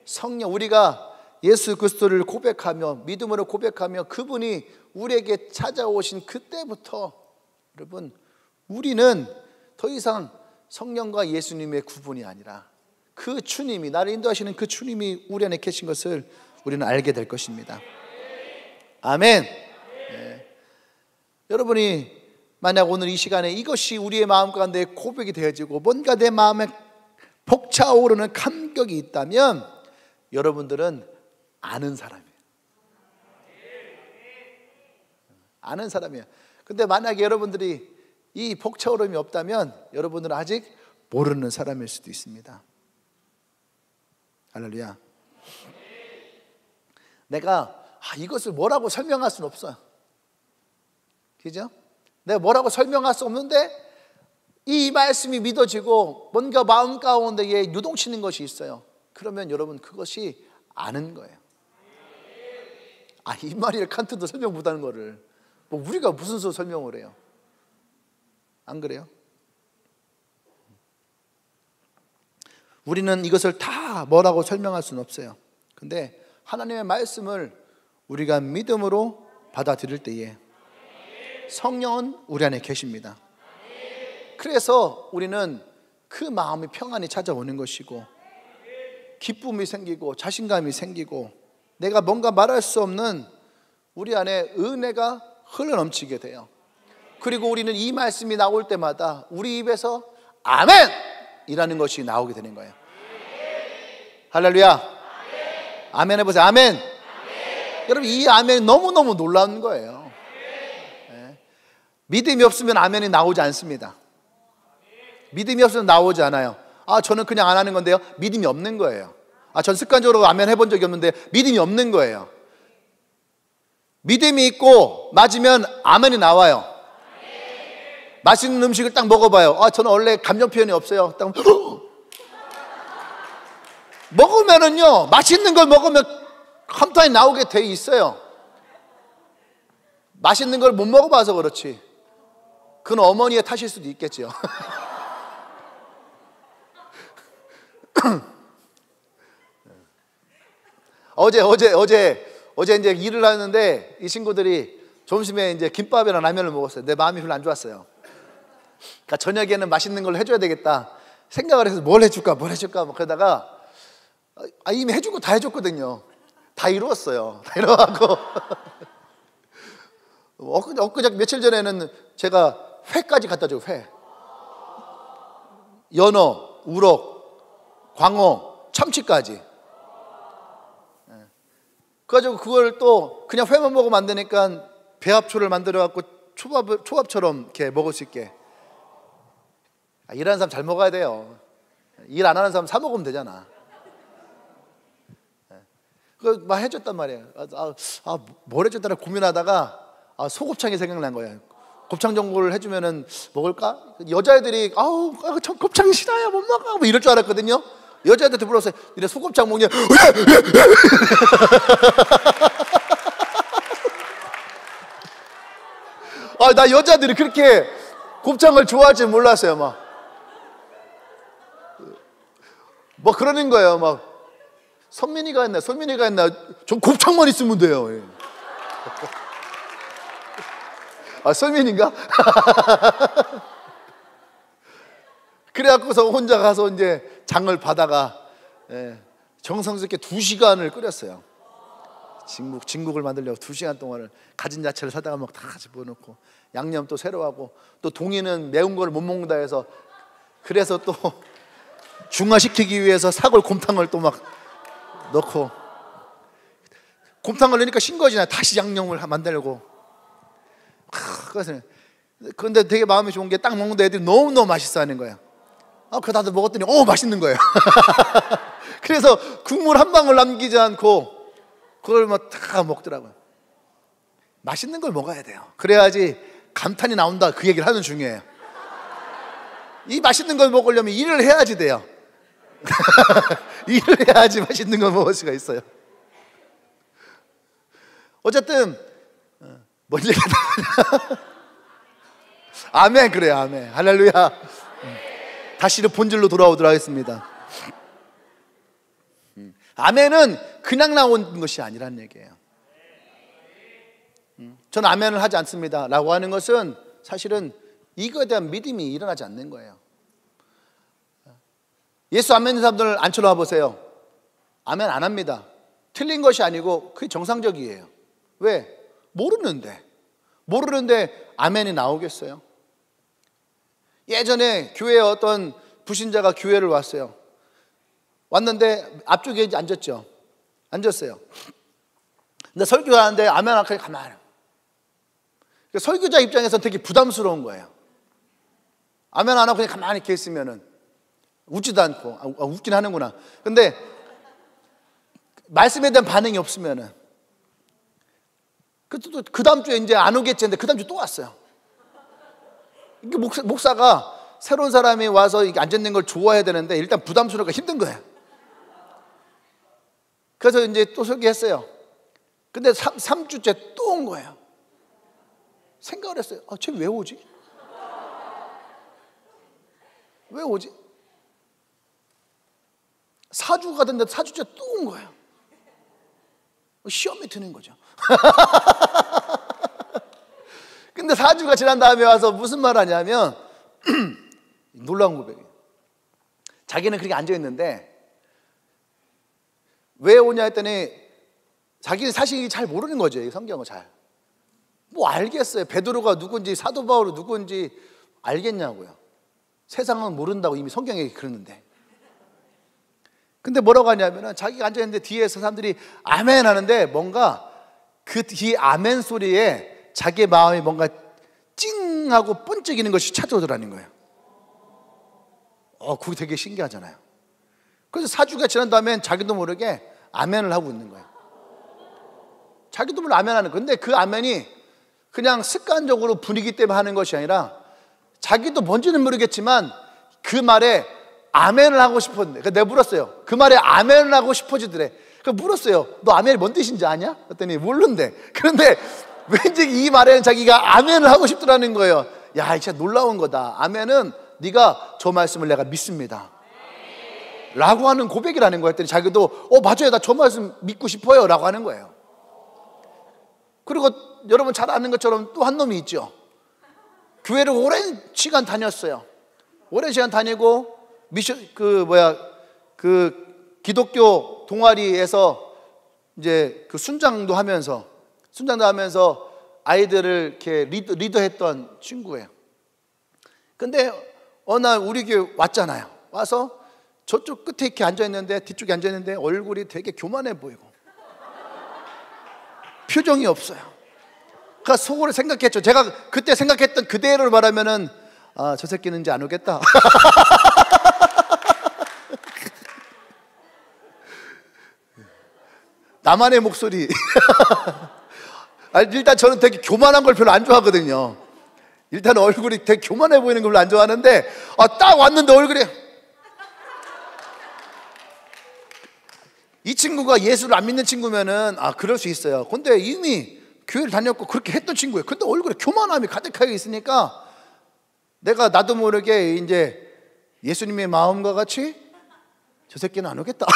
성령, 우리가 예수 그리스도를 고백하며 믿음으로 고백하며 그분이 우리에게 찾아오신 그때부터 여러분, 우리는 더 이상 성령과 예수님의 구분이 아니라 그 주님이, 나를 인도하시는 그 주님이 우리 안에 계신 것을 우리는 알게 될 것입니다. 아멘. 네. 여러분이 만약 오늘 이 시간에 이것이 우리의 마음 가운데 고백이 되어지고 뭔가 내 마음에 벅차오르는 감격이 있다면 여러분들은 아는 사람이에요. 아는 사람이에요. 근데 만약에 여러분들이 이 벅차오름이 없다면 여러분들은 아직 모르는 사람일 수도 있습니다. 할렐루야. 내가 이것을 뭐라고 설명할 수는 없어요. 그죠? 내가 뭐라고 설명할 수 없는데 이 말씀이 믿어지고 뭔가 마음 가운데에 유동치는 것이 있어요. 그러면 여러분 그것이 아는 거예요. 이마리엘 칸트도 설명 못하는 거를 뭐 우리가 무슨 수로 설명을 해요? 안 그래요? 우리는 이것을 다 뭐라고 설명할 수는 없어요. 근데 하나님의 말씀을 우리가 믿음으로 받아들일 때에 성령은 우리 안에 계십니다. 그래서 우리는 그 마음의 평안이 찾아오는 것이고 기쁨이 생기고 자신감이 생기고 내가 뭔가 말할 수 없는 우리 안에 은혜가 흘러넘치게 돼요. 그리고 우리는 이 말씀이 나올 때마다 우리 입에서 아멘! 이라는 것이 나오게 되는 거예요. 할렐루야. 아멘 해보세요. 아멘. 여러분 이 아멘 너무너무 놀라운 거예요. 네. 믿음이 없으면 아멘이 나오지 않습니다. 믿음이 없으면 나오지 않아요. 저는 그냥 안 하는 건데요. 믿음이 없는 거예요. 전 습관적으로 아멘 해본 적이 없는데 믿음이 없는 거예요. 믿음이 있고 맞으면 아멘이 나와요. 맛있는 음식을 딱 먹어봐요. 저는 원래 감정 표현이 없어요. 딱 먹으면은요, 맛있는 걸 먹으면 감탄이 나오게 돼 있어요. 맛있는 걸 못 먹어봐서 그렇지. 그건 어머니의 탓일 수도 있겠지요. 어제 이제 일을 하는데 이 친구들이 점심에 이제 김밥이랑 라면을 먹었어요. 내 마음이 별로 안 좋았어요. 그러니까 저녁에는 맛있는 걸 해줘야 되겠다 생각을 해서 뭘 해줄까 뭐 그러다가 이미 해주고 다 해줬거든요. 다 이루었어요. 다 이루어갖고 엊그제 며칠 전에는 제가 회까지 갖다 줘. 회, 연어, 우럭, 광어, 참치까지. 그래가지고 그걸 또 그냥 회만 먹으면 안 되니까 배합초를 만들어갖고 초밥처럼 이렇게 먹을 수 있게. 일하는 사람 잘 먹어야 돼요. 일 안 하는 사람 사 먹으면 되잖아. 그거 막 해줬단 말이에요. 뭘 해줬다나 고민하다가 소곱창이 생각난 거예요. 곱창 전골을 해주면은 먹을까? 여자애들이 저 곱창 싫어요, 못 먹어, 뭐 이럴 줄 알았거든요. 여자애들한테 물었어요. 니네 소곱창 먹냐? 나 여자들이 그렇게 곱창을 좋아할 줄 몰랐어요. 뭐 그러는 거예요. 막 선민이가 했나 솔민이가 했나, 전 곱창만 있으면 돼요. 설민인가? 그래갖고서 혼자 가서 이제 장을 받아가 정성스럽게 2시간을 끓였어요. 진국을 만들려고 2시간 동안을 가진 야채를 사다가 막 다 집어넣고 양념 또 새로 하고, 또 동이는 매운 걸 못 먹는다 해서 그래서 또 중화시키기 위해서 사골 곰탕을 또 막 넣고, 곰탕을 넣으니까 싱거워지잖아요. 다시 양념을 만들고. 그런데 되게 마음이 좋은 게 딱 먹는데 애들이 너무너무 맛있어 하는 거예요. 그거 다들 먹었더니 맛있는 거예요. 그래서 국물 한 방울 남기지 않고 그걸 막 다 먹더라고요. 맛있는 걸 먹어야 돼요. 그래야지 감탄이 나온다, 그 얘기를 하는 중이에요. 이 맛있는 걸 먹으려면 일을 해야지 돼요. 일을 해야지 맛있는 걸 먹을 수가 있어요. 어쨌든 뭔 얘기다. 아멘. 그래요, 아멘. 할렐루야. 다시 본질로 돌아오도록 하겠습니다. 아멘은 그냥 나온 것이 아니라는 얘기예요. 저는 아멘을 하지 않습니다 라고 하는 것은 사실은 이거에 대한 믿음이 일어나지 않는 거예요. 예수 안 믿는 사람들 앉혀놔 보세요. 아멘 안 합니다. 틀린 것이 아니고 그게 정상적이에요. 왜? 모르는데 아멘이 나오겠어요? 예전에 교회에 어떤 불신자가 교회를 왔는데 앞쪽에 앉았어요. 근데 설교를 하는데 아멘 안 하니까 가만히. 설교자 입장에서는 되게 부담스러운 거예요. 아멘 안 하고 그냥 가만히 이렇게 있으면은 웃지도 않고, 웃긴 하는구나. 근데 말씀에 대한 반응이 없으면은, 그 다음 주에 이제 안 오겠지 했는데 그 다음 주에 또 왔어요. 이게 목사가 새로운 사람이 와서 이게 앉아있는 걸 좋아해야 되는데 일단 부담스러우니까 힘든 거예요. 그래서 이제 또 설교했어요. 근데 3주째 또 온 거예요. 생각을 했어요. 쟤 왜 오지? 왜 오지? 4주가 됐는데 4주째 또 온 거예요. 시험이 드는 거죠. 근데 4주가 지난 다음에 와서 무슨 말 하냐면 놀라운 고백이에요. 자기는 그렇게 앉아있는데 왜 오냐 했더니 자기는 사실 잘 모르는 거죠. 이 성경을 잘. 뭐 알겠어요. 베드로가 누군지 사도 바울이 누군지 알겠냐고요. 세상은 모른다고 이미 성경에 그러는데. 근데 뭐라고 하냐면은 자기가 앉아있는데 뒤에서 사람들이 아멘 하는데 뭔가 그 뒤에 아멘 소리에 자기의 마음이 뭔가 찡하고 번쩍이는 것이 찾아오더라는 거예요. 그게 되게 신기하잖아요. 그래서 4주가 지난 다음엔 자기도 모르게 아멘을 하고 있는 거예요. 자기도 모르게 아멘하는 거예요. 근데 그 아멘이 그냥 습관적으로 분위기 때문에 하는 것이 아니라 자기도 뭔지는 모르겠지만 그 말에 아멘을 하고 싶었는데, 그러니까 내가 물었어요. 그 말에 아멘을 하고 싶어지더래. 그러니까 물었어요. 너 아멘이 뭔 뜻인지 아냐? 그랬더니 모르는데. 그런데 왠지 이 말에는 자기가 아멘을 하고 싶더라는 거예요. 야, 진짜 놀라운 거다. 아멘은 네가 저 말씀을 내가 믿습니다 라고 하는 고백이라는 거예요. 했더니 자기도 맞아요, 나 저 말씀 믿고 싶어요 라고 하는 거예요. 그리고 여러분 잘 아는 것처럼 또 한 놈이 있죠. 교회를 오랜 시간 다녔어요. 오랜 시간 다니고 미션 기독교 동아리에서 이제 그 순장도 하면서 아이들을 이렇게 리더했던 친구예요. 근데 어느 날 우리 교회 왔잖아요. 와서 저쪽 끝에 이렇게 앉아있는데, 뒤쪽에 앉아있는데 얼굴이 되게 교만해 보이고 표정이 없어요. 그러니까 속으로 생각했죠. 제가 그때 생각했던 그대로 말하면은 저 새끼는 이제 안 오겠다. 나만의 목소리. 일단 저는 되게 교만한 걸 별로 안 좋아하거든요. 일단 얼굴이 되게 교만해 보이는 걸 별로 안 좋아하는데 딱 왔는데 얼굴이, 이 친구가 예수를 안 믿는 친구면은 그럴 수 있어요. 근데 이미 교회를 다녔고 그렇게 했던 친구예요. 근데 얼굴에 교만함이 가득하게 있으니까 나도 모르게 이제 예수님의 마음과 같이 저 새끼는 안 오겠다.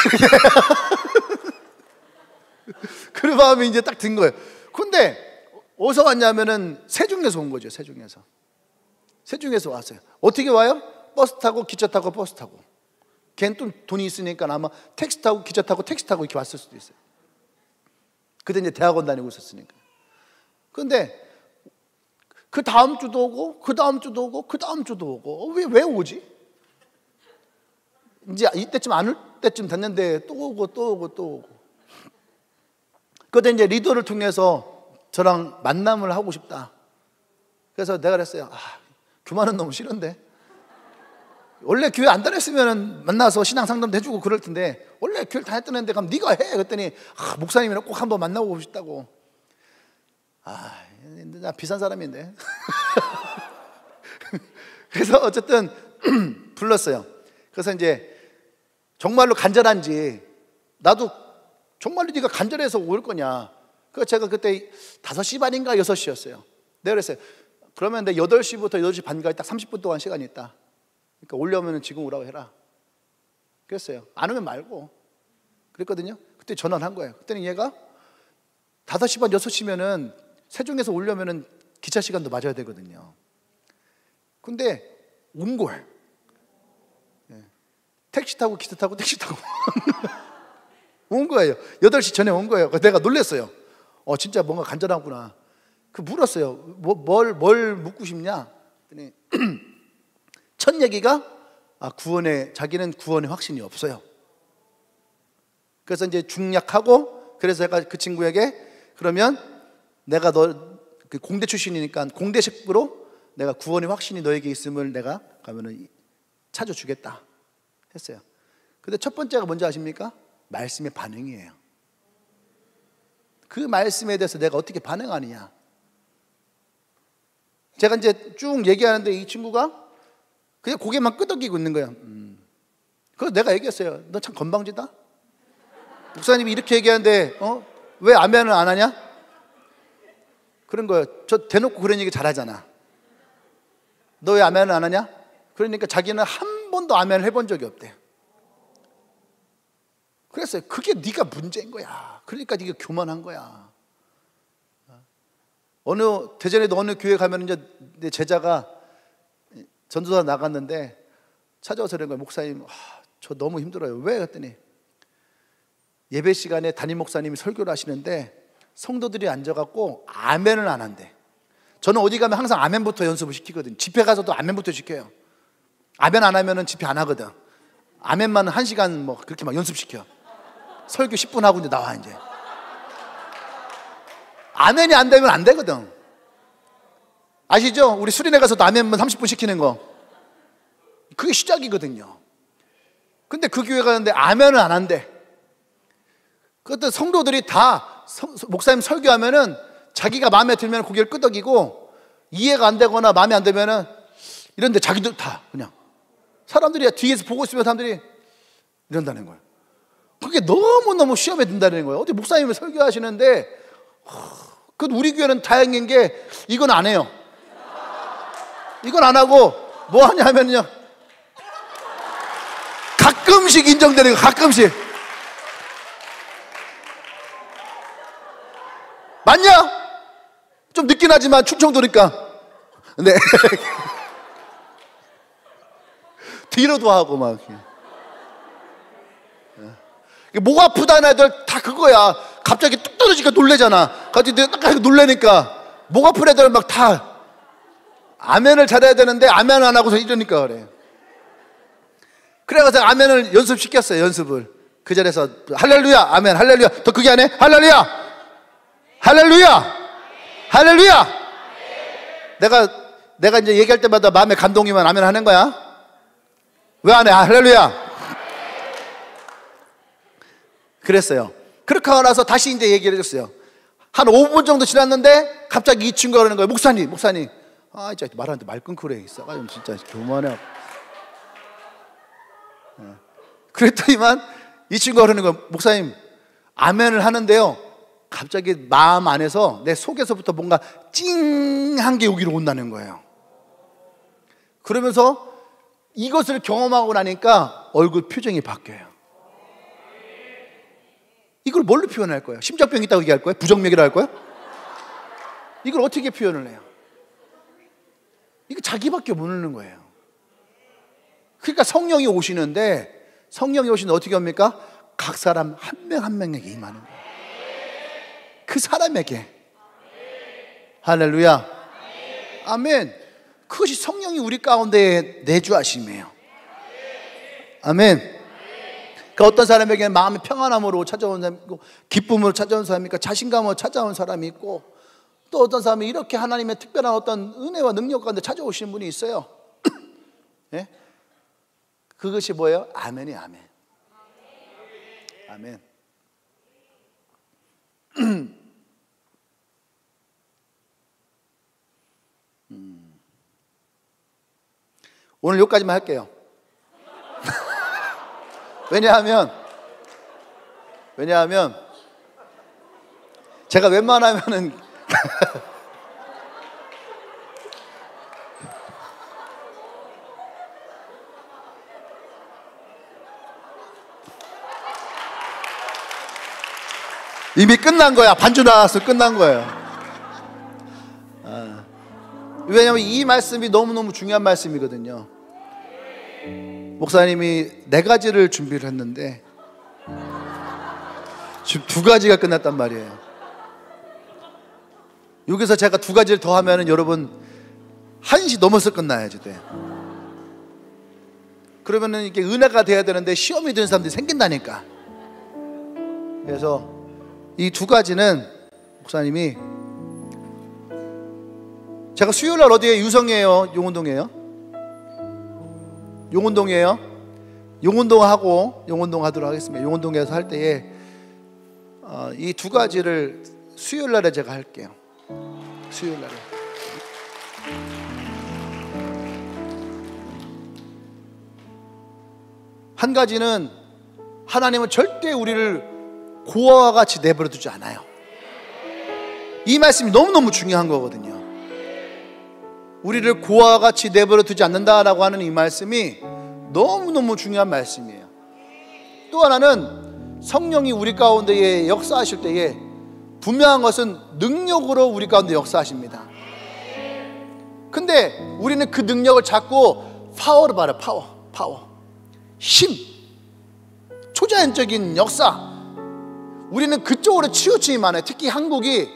그런 마음이 이제 딱 든 거예요. 근데 어디서 왔냐면은 세종에서 온 거죠. 세종에서 왔어요. 어떻게 와요? 버스 타고, 기차 타고, 버스 타고. 걔는 또 돈이 있으니까 아마 택시 타고, 기차 타고, 택시 타고 이렇게 왔을 수도 있어요. 그때 이제 대학원 다니고 있었으니까. 근데 그 다음 주도 오고, 그 다음 주도 오고, 그 다음 주도 오고. 왜 오지? 이제 이때쯤 안 올 때쯤 됐는데 또 오고 또 오고 또 오고. 그때 이제 리더를 통해서 저랑 만남을 하고 싶다. 그래서 내가 그랬어요. 교만은 너무 싫은데. 원래 교회 안 다녔으면 만나서 신앙 상담도 해주고 그럴 텐데, 원래 교회 다녔던 애인데 그럼 네가 해. 그랬더니 목사님이랑 꼭 한번 만나고 싶다고. 나 비싼 사람인데. 그래서 어쨌든 불렀어요. 그래서 이제 정말로 간절한지, 나도 정말로 네가 간절해서 올 거냐. 그래서 제가 그때 5시 반인가 6시였어요. 내가 그랬어요. 그러면 내 8시부터 8시 반까지 딱 30분 동안 시간이 있다. 그러니까 오려면 지금 오라고 해라. 그랬어요. 안 오면 말고. 그랬거든요. 그때 전화를 한 거예요. 그때는 얘가 5시 반 6시면은 세종에서 오려면은 기차 시간도 맞아야 되거든요. 근데 온 거예요. 택시 타고 기차 타고 택시 타고 온 거예요. 8시 전에 온 거예요. 내가 놀랐어요. 진짜 뭔가 간절하구나. 물었어요. 뭘 묻고 싶냐? 그랬더니 첫 얘기가 자기는 구원의 확신이 없어요. 그래서 이제 중약하고, 그래서 제가 그 친구에게, 그러면 내가 너 공대 출신이니까 공대식으로 내가 구원의 확신이 너에게 있음을 내가 가면은 찾아주겠다 했어요. 근데 첫 번째가 뭔지 아십니까? 말씀의 반응이에요. 그 말씀에 대해서 내가 어떻게 반응하느냐. 제가 이제 쭉 얘기하는데 이 친구가 그냥 고개만 끄덕이고 있는 거예요. 그래서 내가 얘기했어요. 너 참 건방지다. 목사님이 이렇게 얘기하는데 왜 아멘을 안 하냐? 그런 거예요. 저 대놓고 그런 얘기 잘하잖아. 너 왜 아멘을 안 하냐? 그러니까 자기는 한 번도 아멘을 해본 적이 없대. 그랬어요. 그게 네가 문제인 거야. 그러니까 네가 교만한 거야. 대전에도 어느 교회 가면 이제 내 제자가 전도사 나갔는데 찾아와서 그런 거예요. 목사님, 저 너무 힘들어요. 왜? 그랬더니 예배 시간에 담임 목사님이 설교를 하시는데 성도들이 앉아갖고 아멘을 안 한대. 저는 어디 가면 항상 아멘부터 연습을 시키거든요. 집회 가서도 아멘부터 시켜요. 아멘 안 하면은 집회 안 하거든. 아멘만 1시간 그렇게 막 연습시켜. 설교 10분 하고 이제 나와. 이제 아멘이 안 되면 안 되거든. 아시죠? 우리 수련회 가서 라면만 30분 시키는 거. 그게 시작이거든요. 근데 그 교회 가는데 아멘은 안 한대. 그때 성도들이 다 목사님 설교하면은 자기가 마음에 들면 고개를 끄덕이고, 이해가 안 되거나 마음에 안 들면은 이런데 자기도 다 그냥 사람들이 뒤에서 보고 있으면 사람들이 이런다는 거예요. 그게 너무너무 시험에 든다는 거예요. 어떻게 목사님이 설교하시는데, 그 우리 교회는 다행인 게 이건 안 해요. 이건 안 하고 뭐 하냐 하면요, 가끔씩 인정되는 거, 가끔씩. 맞냐? 좀 늦긴 하지만 충청도니까. 네. 뒤로도 하고 막. 목 아프다는 애들 다 그거야. 갑자기 뚝 떨어지니까 놀래잖아. 갑자기 딱 놀래니까 목 아픈 애들 막 다 아멘을 잘해야 되는데 아멘 안 하고서 이러니까 그래. 그래서 아멘을 연습시켰어요. 연습을. 그 자리에서 할렐루야, 아멘, 할렐루야. 더 크게 하네. 할렐루야, 할렐루야, 할렐루야. 내가 이제 얘기할 때마다 마음에 감동이면 아멘 하는 거야. 왜 안 해? 할렐루야. 그랬어요. 그렇게 하고 나서 다시 이제 얘기를 해줬어요. 한 5분 정도 지났는데 갑자기 이 친구가 그러는 거예요. 목사님, 아, 진짜 말하는데 말 끊고 그래. 싸가지고 진짜 교만해. 그랬더니만 이 친구가 그러는 거예요. 목사님, 아멘을 하는데요, 갑자기 마음 안에서 내 속에서부터 뭔가 찡한 게 여기로 온다는 거예요. 그러면서 이것을 경험하고 나니까 얼굴 표정이 바뀌어요. 이걸 뭘로 표현할 거예요? 심장병이 있다고 얘기할 거예요? 부정맥이라고 할 거예요? 이걸 어떻게 표현을 해요? 이거 자기밖에 모르는 거예요. 그러니까 성령이 오시는데, 성령이 오시는데 어떻게 합니까? 각 사람 한 명 한 명에게 임하는 거예요. 그 사람에게. 할렐루야, 아멘. 그것이 성령이 우리 가운데 내주하심이에요. 아멘. 그러니까 어떤 사람에게는 마음의 평안함으로 찾아온 사람이 있고, 기쁨으로 찾아온 사람이 있고, 자신감으로 찾아온 사람이 있고, 또 어떤 사람이 이렇게 하나님의 특별한 어떤 은혜와 능력 가운데 찾아오시는 분이 있어요. 네? 그것이 뭐예요? 아멘이 아멘. 아멘. 오늘 여기까지만 할게요. 왜냐하면 제가 웬만하면은 이미 끝난 거야. 반주 나왔어. 끝난 거예요. 왜냐하면 이 말씀이 너무너무 중요한 말씀이거든요. 목사님이 4가지를 준비를 했는데 지금 2가지가 끝났단 말이에요. 여기서 제가 2가지를 더 하면은 여러분 1시 넘어서 끝나야지 돼. 그러면은 이게 은혜가 돼야 되는데 시험이 되는 사람들이 생긴다니까. 그래서 이 2가지는 목사님이, 제가 수요일날 어디에, 유성이에요, 용운동이에요? 용운동이에요. 용운동 하도록 하겠습니다. 용운동에서 할 때에 이 2가지를 수요일날에 제가 할게요. 수요일날에. 한 가지는, 하나님은 절대 우리를 고아와 같이 내버려 두지 않아요. 이 말씀이 너무너무 중요한 거거든요. 우리를 고아와 같이 내버려 두지 않는다라고 하는 이 말씀이 너무너무 중요한 말씀이에요. 또 하나는 성령이 우리 가운데에 역사하실 때에 분명한 것은 능력으로 우리 가운데 역사하십니다. 근데 우리는 그 능력을 자꾸 파워로 말해요. 파워, 힘, 초자연적인 역사, 우리는 그쪽으로 치우침이 많아요. 특히 한국이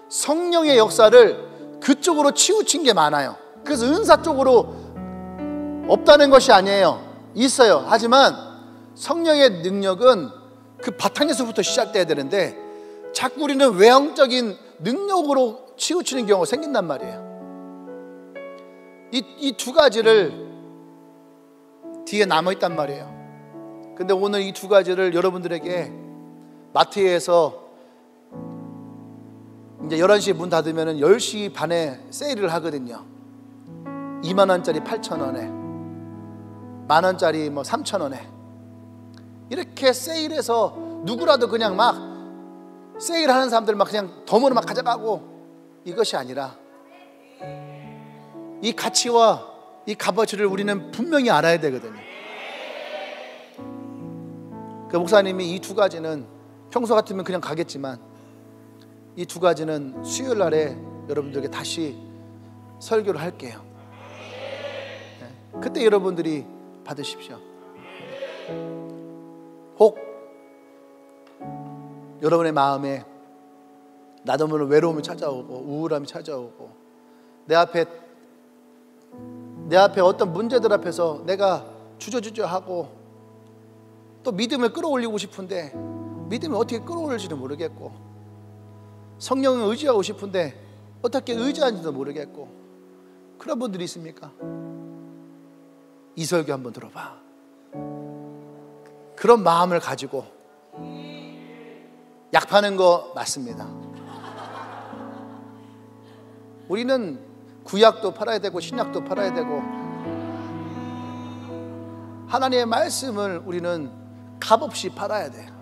성령의 역사를 그쪽으로 치우친 게 많아요. 그래서 은사 쪽으로 없다는 것이 아니에요. 있어요. 하지만 성령의 능력은 그 바탕에서부터 시작돼야 되는데 자꾸 우리는 외형적인 능력으로 치우치는 경우가 생긴단 말이에요. 이 두 가지를 뒤에 남아있단 말이에요. 근데 오늘 이 두 가지를 여러분들에게 마트에서 이제 11시에 문 닫으면 10시 반에 세일을 하거든요. 2만원짜리 8,000원에, 만원짜리 3,000원에 이렇게 세일해서 누구라도 그냥 막 세일하는 사람들 막 그냥 덤으로 막 가져가고, 이것이 아니라 이 가치와 이 값어치를 우리는 분명히 알아야 되거든요. 그 목사님이 이 두 가지는 평소 같으면 그냥 가겠지만 이 두 가지는 수요일 날에 여러분들에게 다시 설교를 할게요. 그때 여러분들이 받으십시오. 혹 여러분의 마음에 나도 모르는 외로움이 찾아오고 우울함이 찾아오고 내 앞에 어떤 문제들 앞에서 내가 주저주저하고 또 믿음을 끌어올리고 싶은데 믿음을 어떻게 끌어올릴지도 모르겠고 성령을 의지하고 싶은데 어떻게 의지하는지도 모르겠고 그런 분들이 있습니까? 이 설교 한번 들어봐. 그런 마음을 가지고 약 파는 거 맞습니다. 우리는 구약도 팔아야 되고 신약도 팔아야 되고 하나님의 말씀을 우리는 값없이 팔아야 돼요.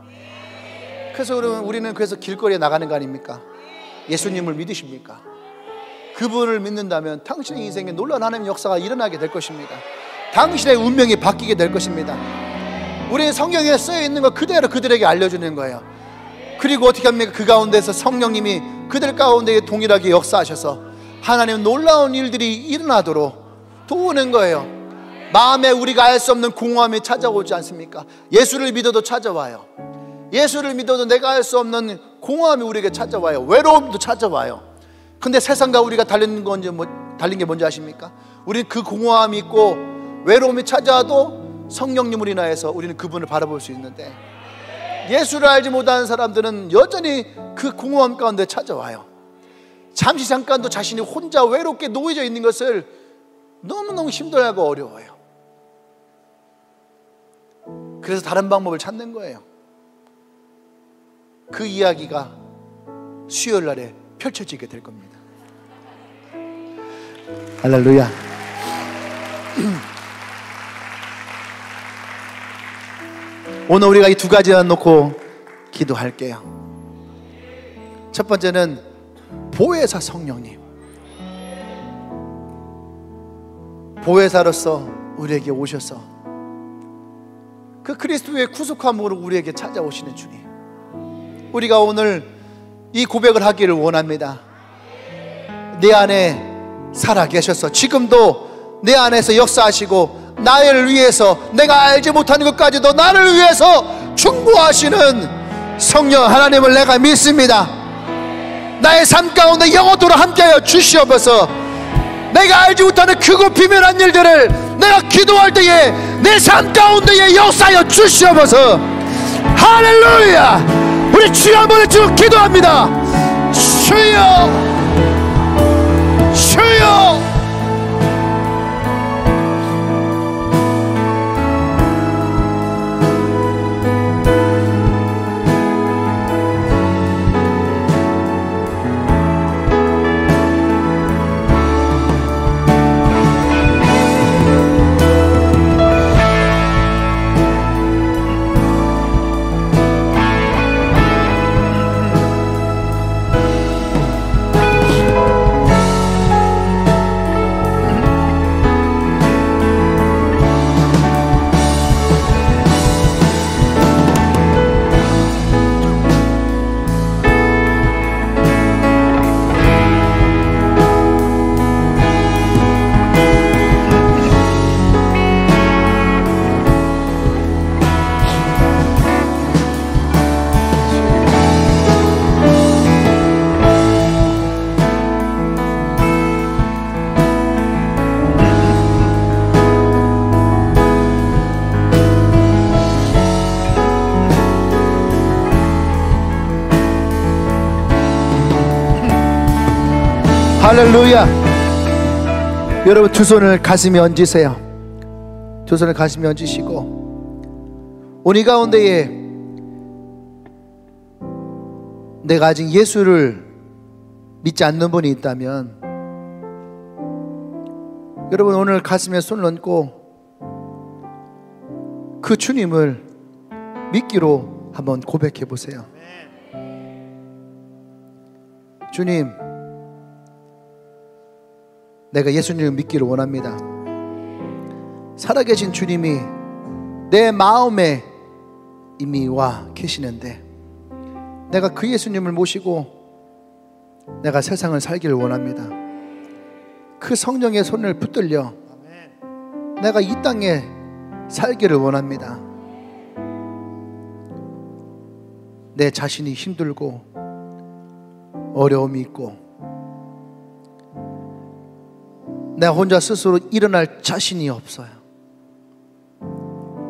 그래서 우리는 그래서 길거리에 나가는 거 아닙니까? 예수님을 믿으십니까? 그분을 믿는다면 당신의 인생에 놀라운 하나님의 역사가 일어나게 될 것입니다. 당신의 운명이 바뀌게 될 것입니다. 우리 성경에 쓰여 있는 거 그대로 그들에게 알려주는 거예요. 그리고 어떻게 합니까? 그 가운데서 성령님이 그들 가운데 동일하게 역사하셔서 하나님 놀라운 일들이 일어나도록 도우는 거예요. 마음에 우리가 알 수 없는 공허함이 찾아오지 않습니까? 예수를 믿어도 찾아와요. 예수를 믿어도 내가 알 수 없는 공허함이 우리에게 찾아와요. 외로움도 찾아와요. 근데 세상과 우리가 달린 게 뭔지 아십니까? 우리는 그 공허함이 있고 외로움이 찾아와도 성령님을 인하여서 우리는 그분을 바라볼 수 있는데 예수를 알지 못하는 사람들은 여전히 그 공허함 가운데 찾아와요. 잠시 잠깐도 자신이 혼자 외롭게 놓여져 있는 것을 너무너무 힘들어하고 어려워요. 그래서 다른 방법을 찾는 거예요. 그 이야기가 수요일 날에 펼쳐지게 될 겁니다. 할렐루야. 오늘 우리가 이 두 가지만 놓고 기도할게요. 첫 번째는 보혜사 성령님, 보혜사로서 우리에게 오셔서 그 그리스도의 구속함으로 우리에게 찾아오시는 주님, 우리가 오늘 이 고백을 하기를 원합니다. 내 안에 살아계셔서 지금도 내 안에서 역사하시고 나를 위해서 내가 알지 못하는 것까지도 나를 위해서 충고하시는 성령 하나님을 내가 믿습니다. 나의 삶 가운데 영원토록 함께하여 주시옵소서. 내가 알지 못하는 크고 비밀한 일들을 내가 기도할 때에 내 삶 가운데에 역사하여 주시옵소서. 할렐루야. 우리 주여 한번 외치고 기도합니다. 주여, 주여. 할렐루야. 여러분 두 손을 가슴에 얹으세요. 두 손을 가슴에 얹으시고, 오늘 이 가운데에 내가 아직 예수를 믿지 않는 분이 있다면, 여러분 오늘 가슴에 손을 얹고 그 주님을 믿기로 한번 고백해 보세요. 주님, 내가 예수님을 믿기를 원합니다. 살아계신 주님이 내 마음에 이미 와 계시는데, 내가 그 예수님을 모시고 내가 세상을 살기를 원합니다. 그 성령의 손을 붙들려 내가 이 땅에 살기를 원합니다. 내 자신이 힘들고 어려움이 있고 내가 혼자 스스로 일어날 자신이 없어요.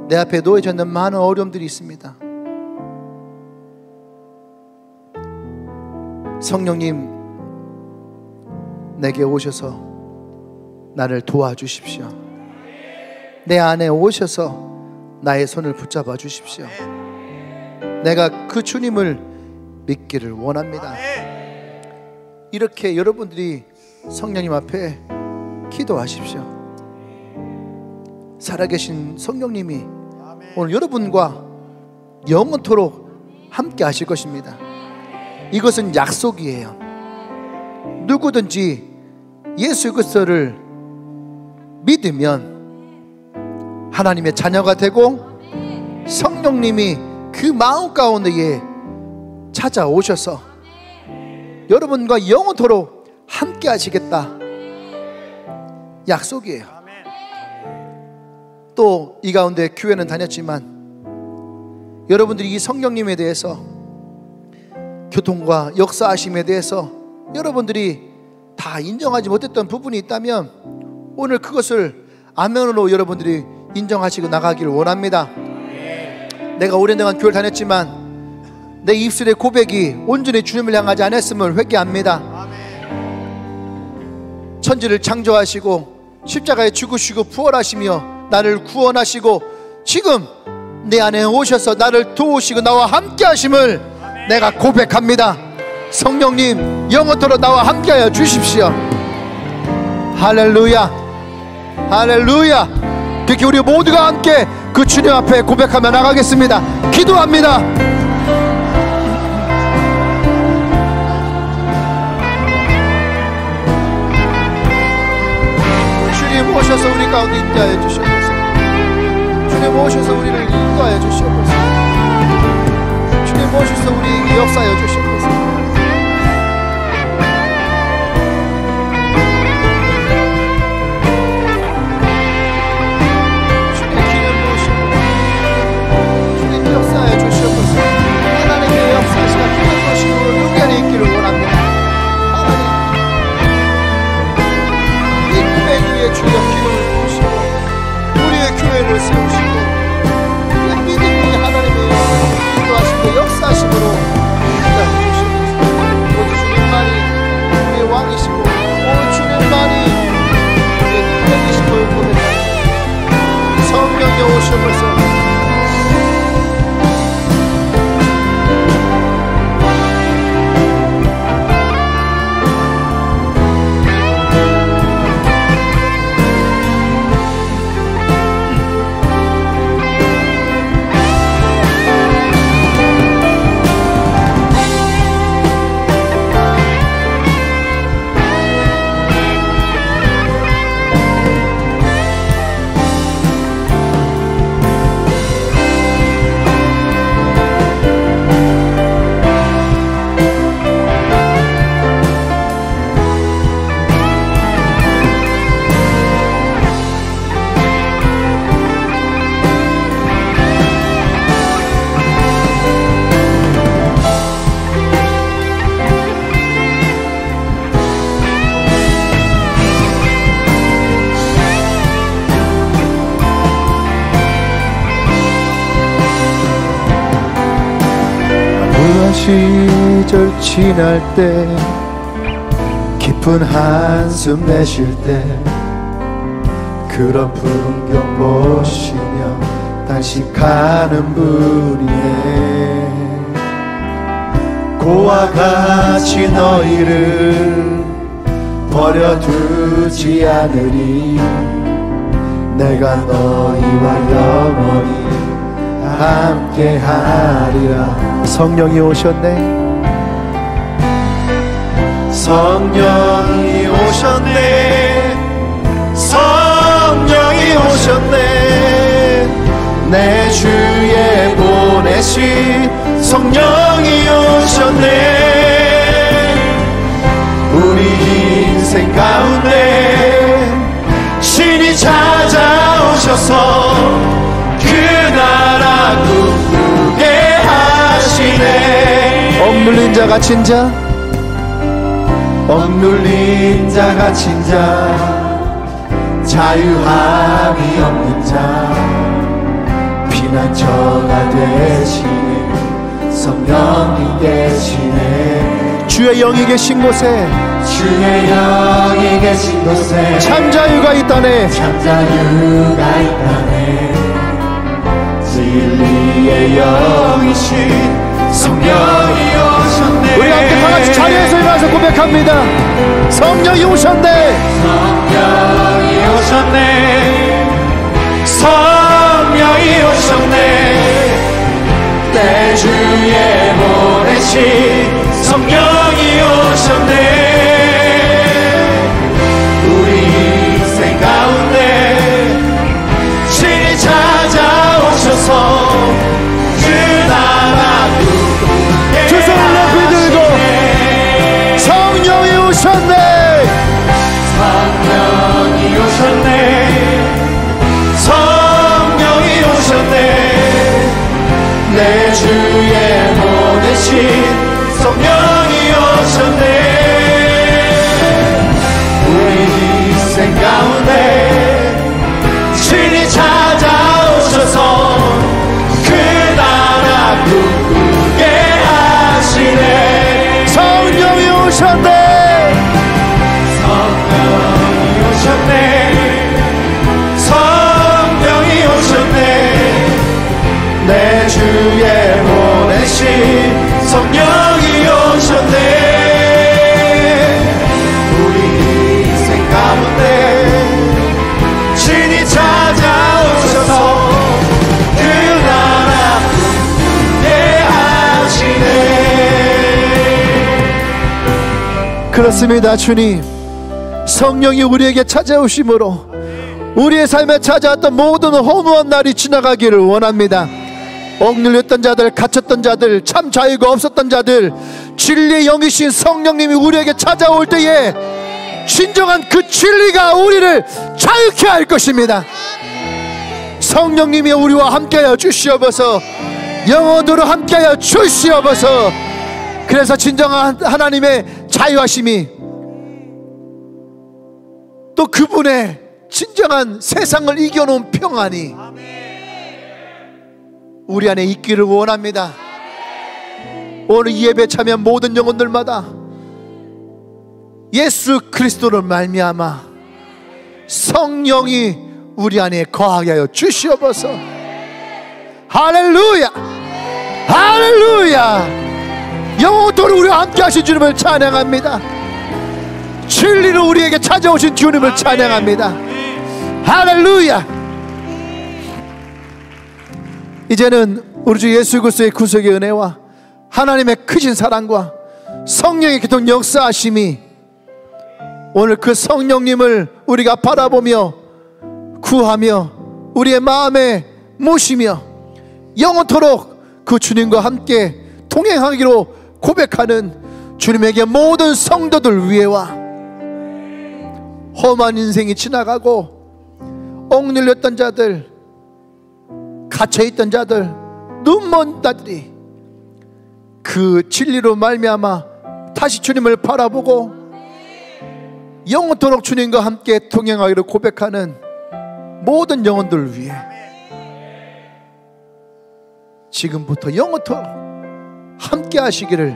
내 앞에 놓여져 있는 많은 어려움들이 있습니다. 성령님, 내게 오셔서 나를 도와주십시오. 내 안에 오셔서 나의 손을 붙잡아 주십시오. 내가 그 주님을 믿기를 원합니다. 이렇게 여러분들이 성령님 앞에 기도하십시오. 살아계신 성령님이 오늘 여러분과 영원토록 함께 하실 것입니다. 이것은 약속이에요. 누구든지 예수 그리스도를 믿으면 하나님의 자녀가 되고 성령님이 그 마음 가운데에 찾아오셔서 여러분과 영원토록 함께 하시겠다. 약속이에요. 또 이 가운데 교회는 다녔지만 여러분들이 이 성령님에 대해서, 교통과 역사하심에 대해서 여러분들이 다 인정하지 못했던 부분이 있다면 오늘 그것을 아멘으로 여러분들이 인정하시고 나가기를 원합니다. 내가 오랜동안 교회를 다녔지만 내 입술의 고백이 온전히 주님을 향하지 않았음을 회개합니다. 천지를 창조하시고 십자가에 죽으시고 부활하시며 나를 구원하시고 지금 내 안에 오셔서 나를 도우시고 나와 함께 하심을 내가 고백합니다. 성령님, 영원토록 나와 함께하여 주십시오. 할렐루야, 할렐루야. 그렇게 우리 모두가 함께 그 주님 앞에 고백하며 나가겠습니다. 기도합니다. 주님 오셔서 우리 가운데 임재하여 주시옵소서. 주님 오셔서 우리를 인도하여 주시옵소서. 주님 오셔서 우리에게 역사하여 주시옵소서. 주여 기름을 부으시고 우리의 교회를 세우시고 우리의 믿음이 하나님의 인도하시고 역사하심으로 인도해 주시옵소서. 오직 주님만이 우리의 왕이시고 오직 주님만이 우리의 능력이시고 고백합니다. 성령이 오셔서 시절 지날 때 깊은 한숨 내쉴 때 그런 풍경 보시며 단식하는 분이네. 고와 같이 너희를 버려두지 않으리. 내가 너희와 영원히 함께하리라. 성령이 오셨네. 성령이 오셨네. 성령이 오셨네. 내 주에 보내신 성령이 오셨네. 우리 인생 가운데 신이 찾아오셔서 그 나라 꿈꾸게 하시네. 억눌린 자 갇힌 자, 억눌린 자 갇힌 자, 자유함이 없는 자, 피난처가 되시네. 성령이 계시네. 주의 영이 계신 곳에, 주의 영이 계신 곳에 참 자유가 있다네. 참 자유가 있다네. 진리의 영이신 성령이 오셨네. 우리 함께 다같이 자리에서 일어나서 고백합니다. 성령이 오셨네. 성령이 오셨네. 성령이 오셨네. 내 주에 보내신 성령이 오셨네. 우리 인생 가운데 신이 찾아오셔서 그 나라 꿈꾸게 두 손을 높이 들고 성령이 오셨네. 성령이 오셨네. 성령이 오셨네. 내 주에 보내신 성령이 오셨네. 우리 인생 가운데 신이 찾아오셔서 그 나라 꿈꾸게 하시네. 성령이 오셨네. 성령이 오셨네. 성령이 오셨네. 내 주에 보내신 성령이 오셨네. 우리 인생 가운데 신이 찾아오셔서 그 나라 꿈꾸게 하시네. 그렇습니다. 주님, 성령이 우리에게 찾아오심으로 우리의 삶에 찾아왔던 모든 허무한 날이 지나가기를 원합니다. 억눌렸던 자들, 갇혔던 자들, 참 자유가 없었던 자들, 진리의 영이신 성령님이 우리에게 찾아올 때에 진정한 그 진리가 우리를 자유케 할 것입니다. 성령님이 우리와 함께하여 주시옵소서. 영원토록 함께하여 주시옵소서. 그래서 진정한 하나님의 자유하심이 또 그분의 진정한 세상을 이겨놓은 평안이 우리 안에 있기를 원합니다. 오늘 이 예배 참여한 모든 영혼들마다 예수 그리스도를 말미암아 성령이 우리 안에 거하게 하여 주시옵소서. 할렐루야, 할렐루야. 영원토록 우리와 함께 하신 주님을 찬양합니다. 진리로 우리에게 찾아오신 주님을 찬양합니다. 할렐루야. 이제는 우리 주 예수 그리스도의 구속의 은혜와 하나님의 크신 사랑과 성령의 교통 역사하심이 오늘 그 성령님을 우리가 바라보며 구하며 우리의 마음에 모시며 영원토록 그 주님과 함께 동행하기로 고백하는 주님에게 모든 성도들 위에와 험한 인생이 지나가고 억눌렸던 자들, 갇혀있던 자들, 눈먼 자들이 그 진리로 말미암아 다시 주님을 바라보고 영원토록 주님과 함께 동행하기를 고백하는 모든 영혼들 위해 지금부터 영원토록 함께 하시기를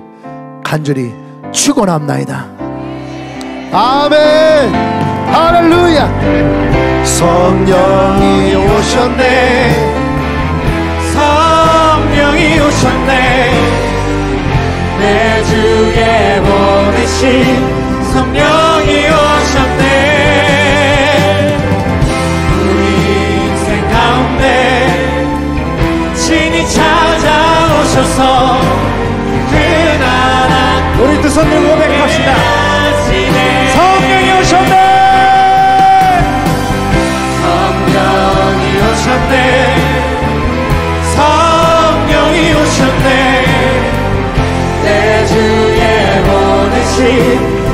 간절히 축원합나이다. 아멘. 할렐루야. 성령이 오셨네. 성령이 오셨네. 내 주에 보내신 성령이 오셨네. 우리 인생 가운데 친히 찾아오셔서 그나라. 우리 두 손 들고 고백합시다. 성령이 오셨네. 성령이 오셨네. 성령이 오셨네. 내 주에 보내신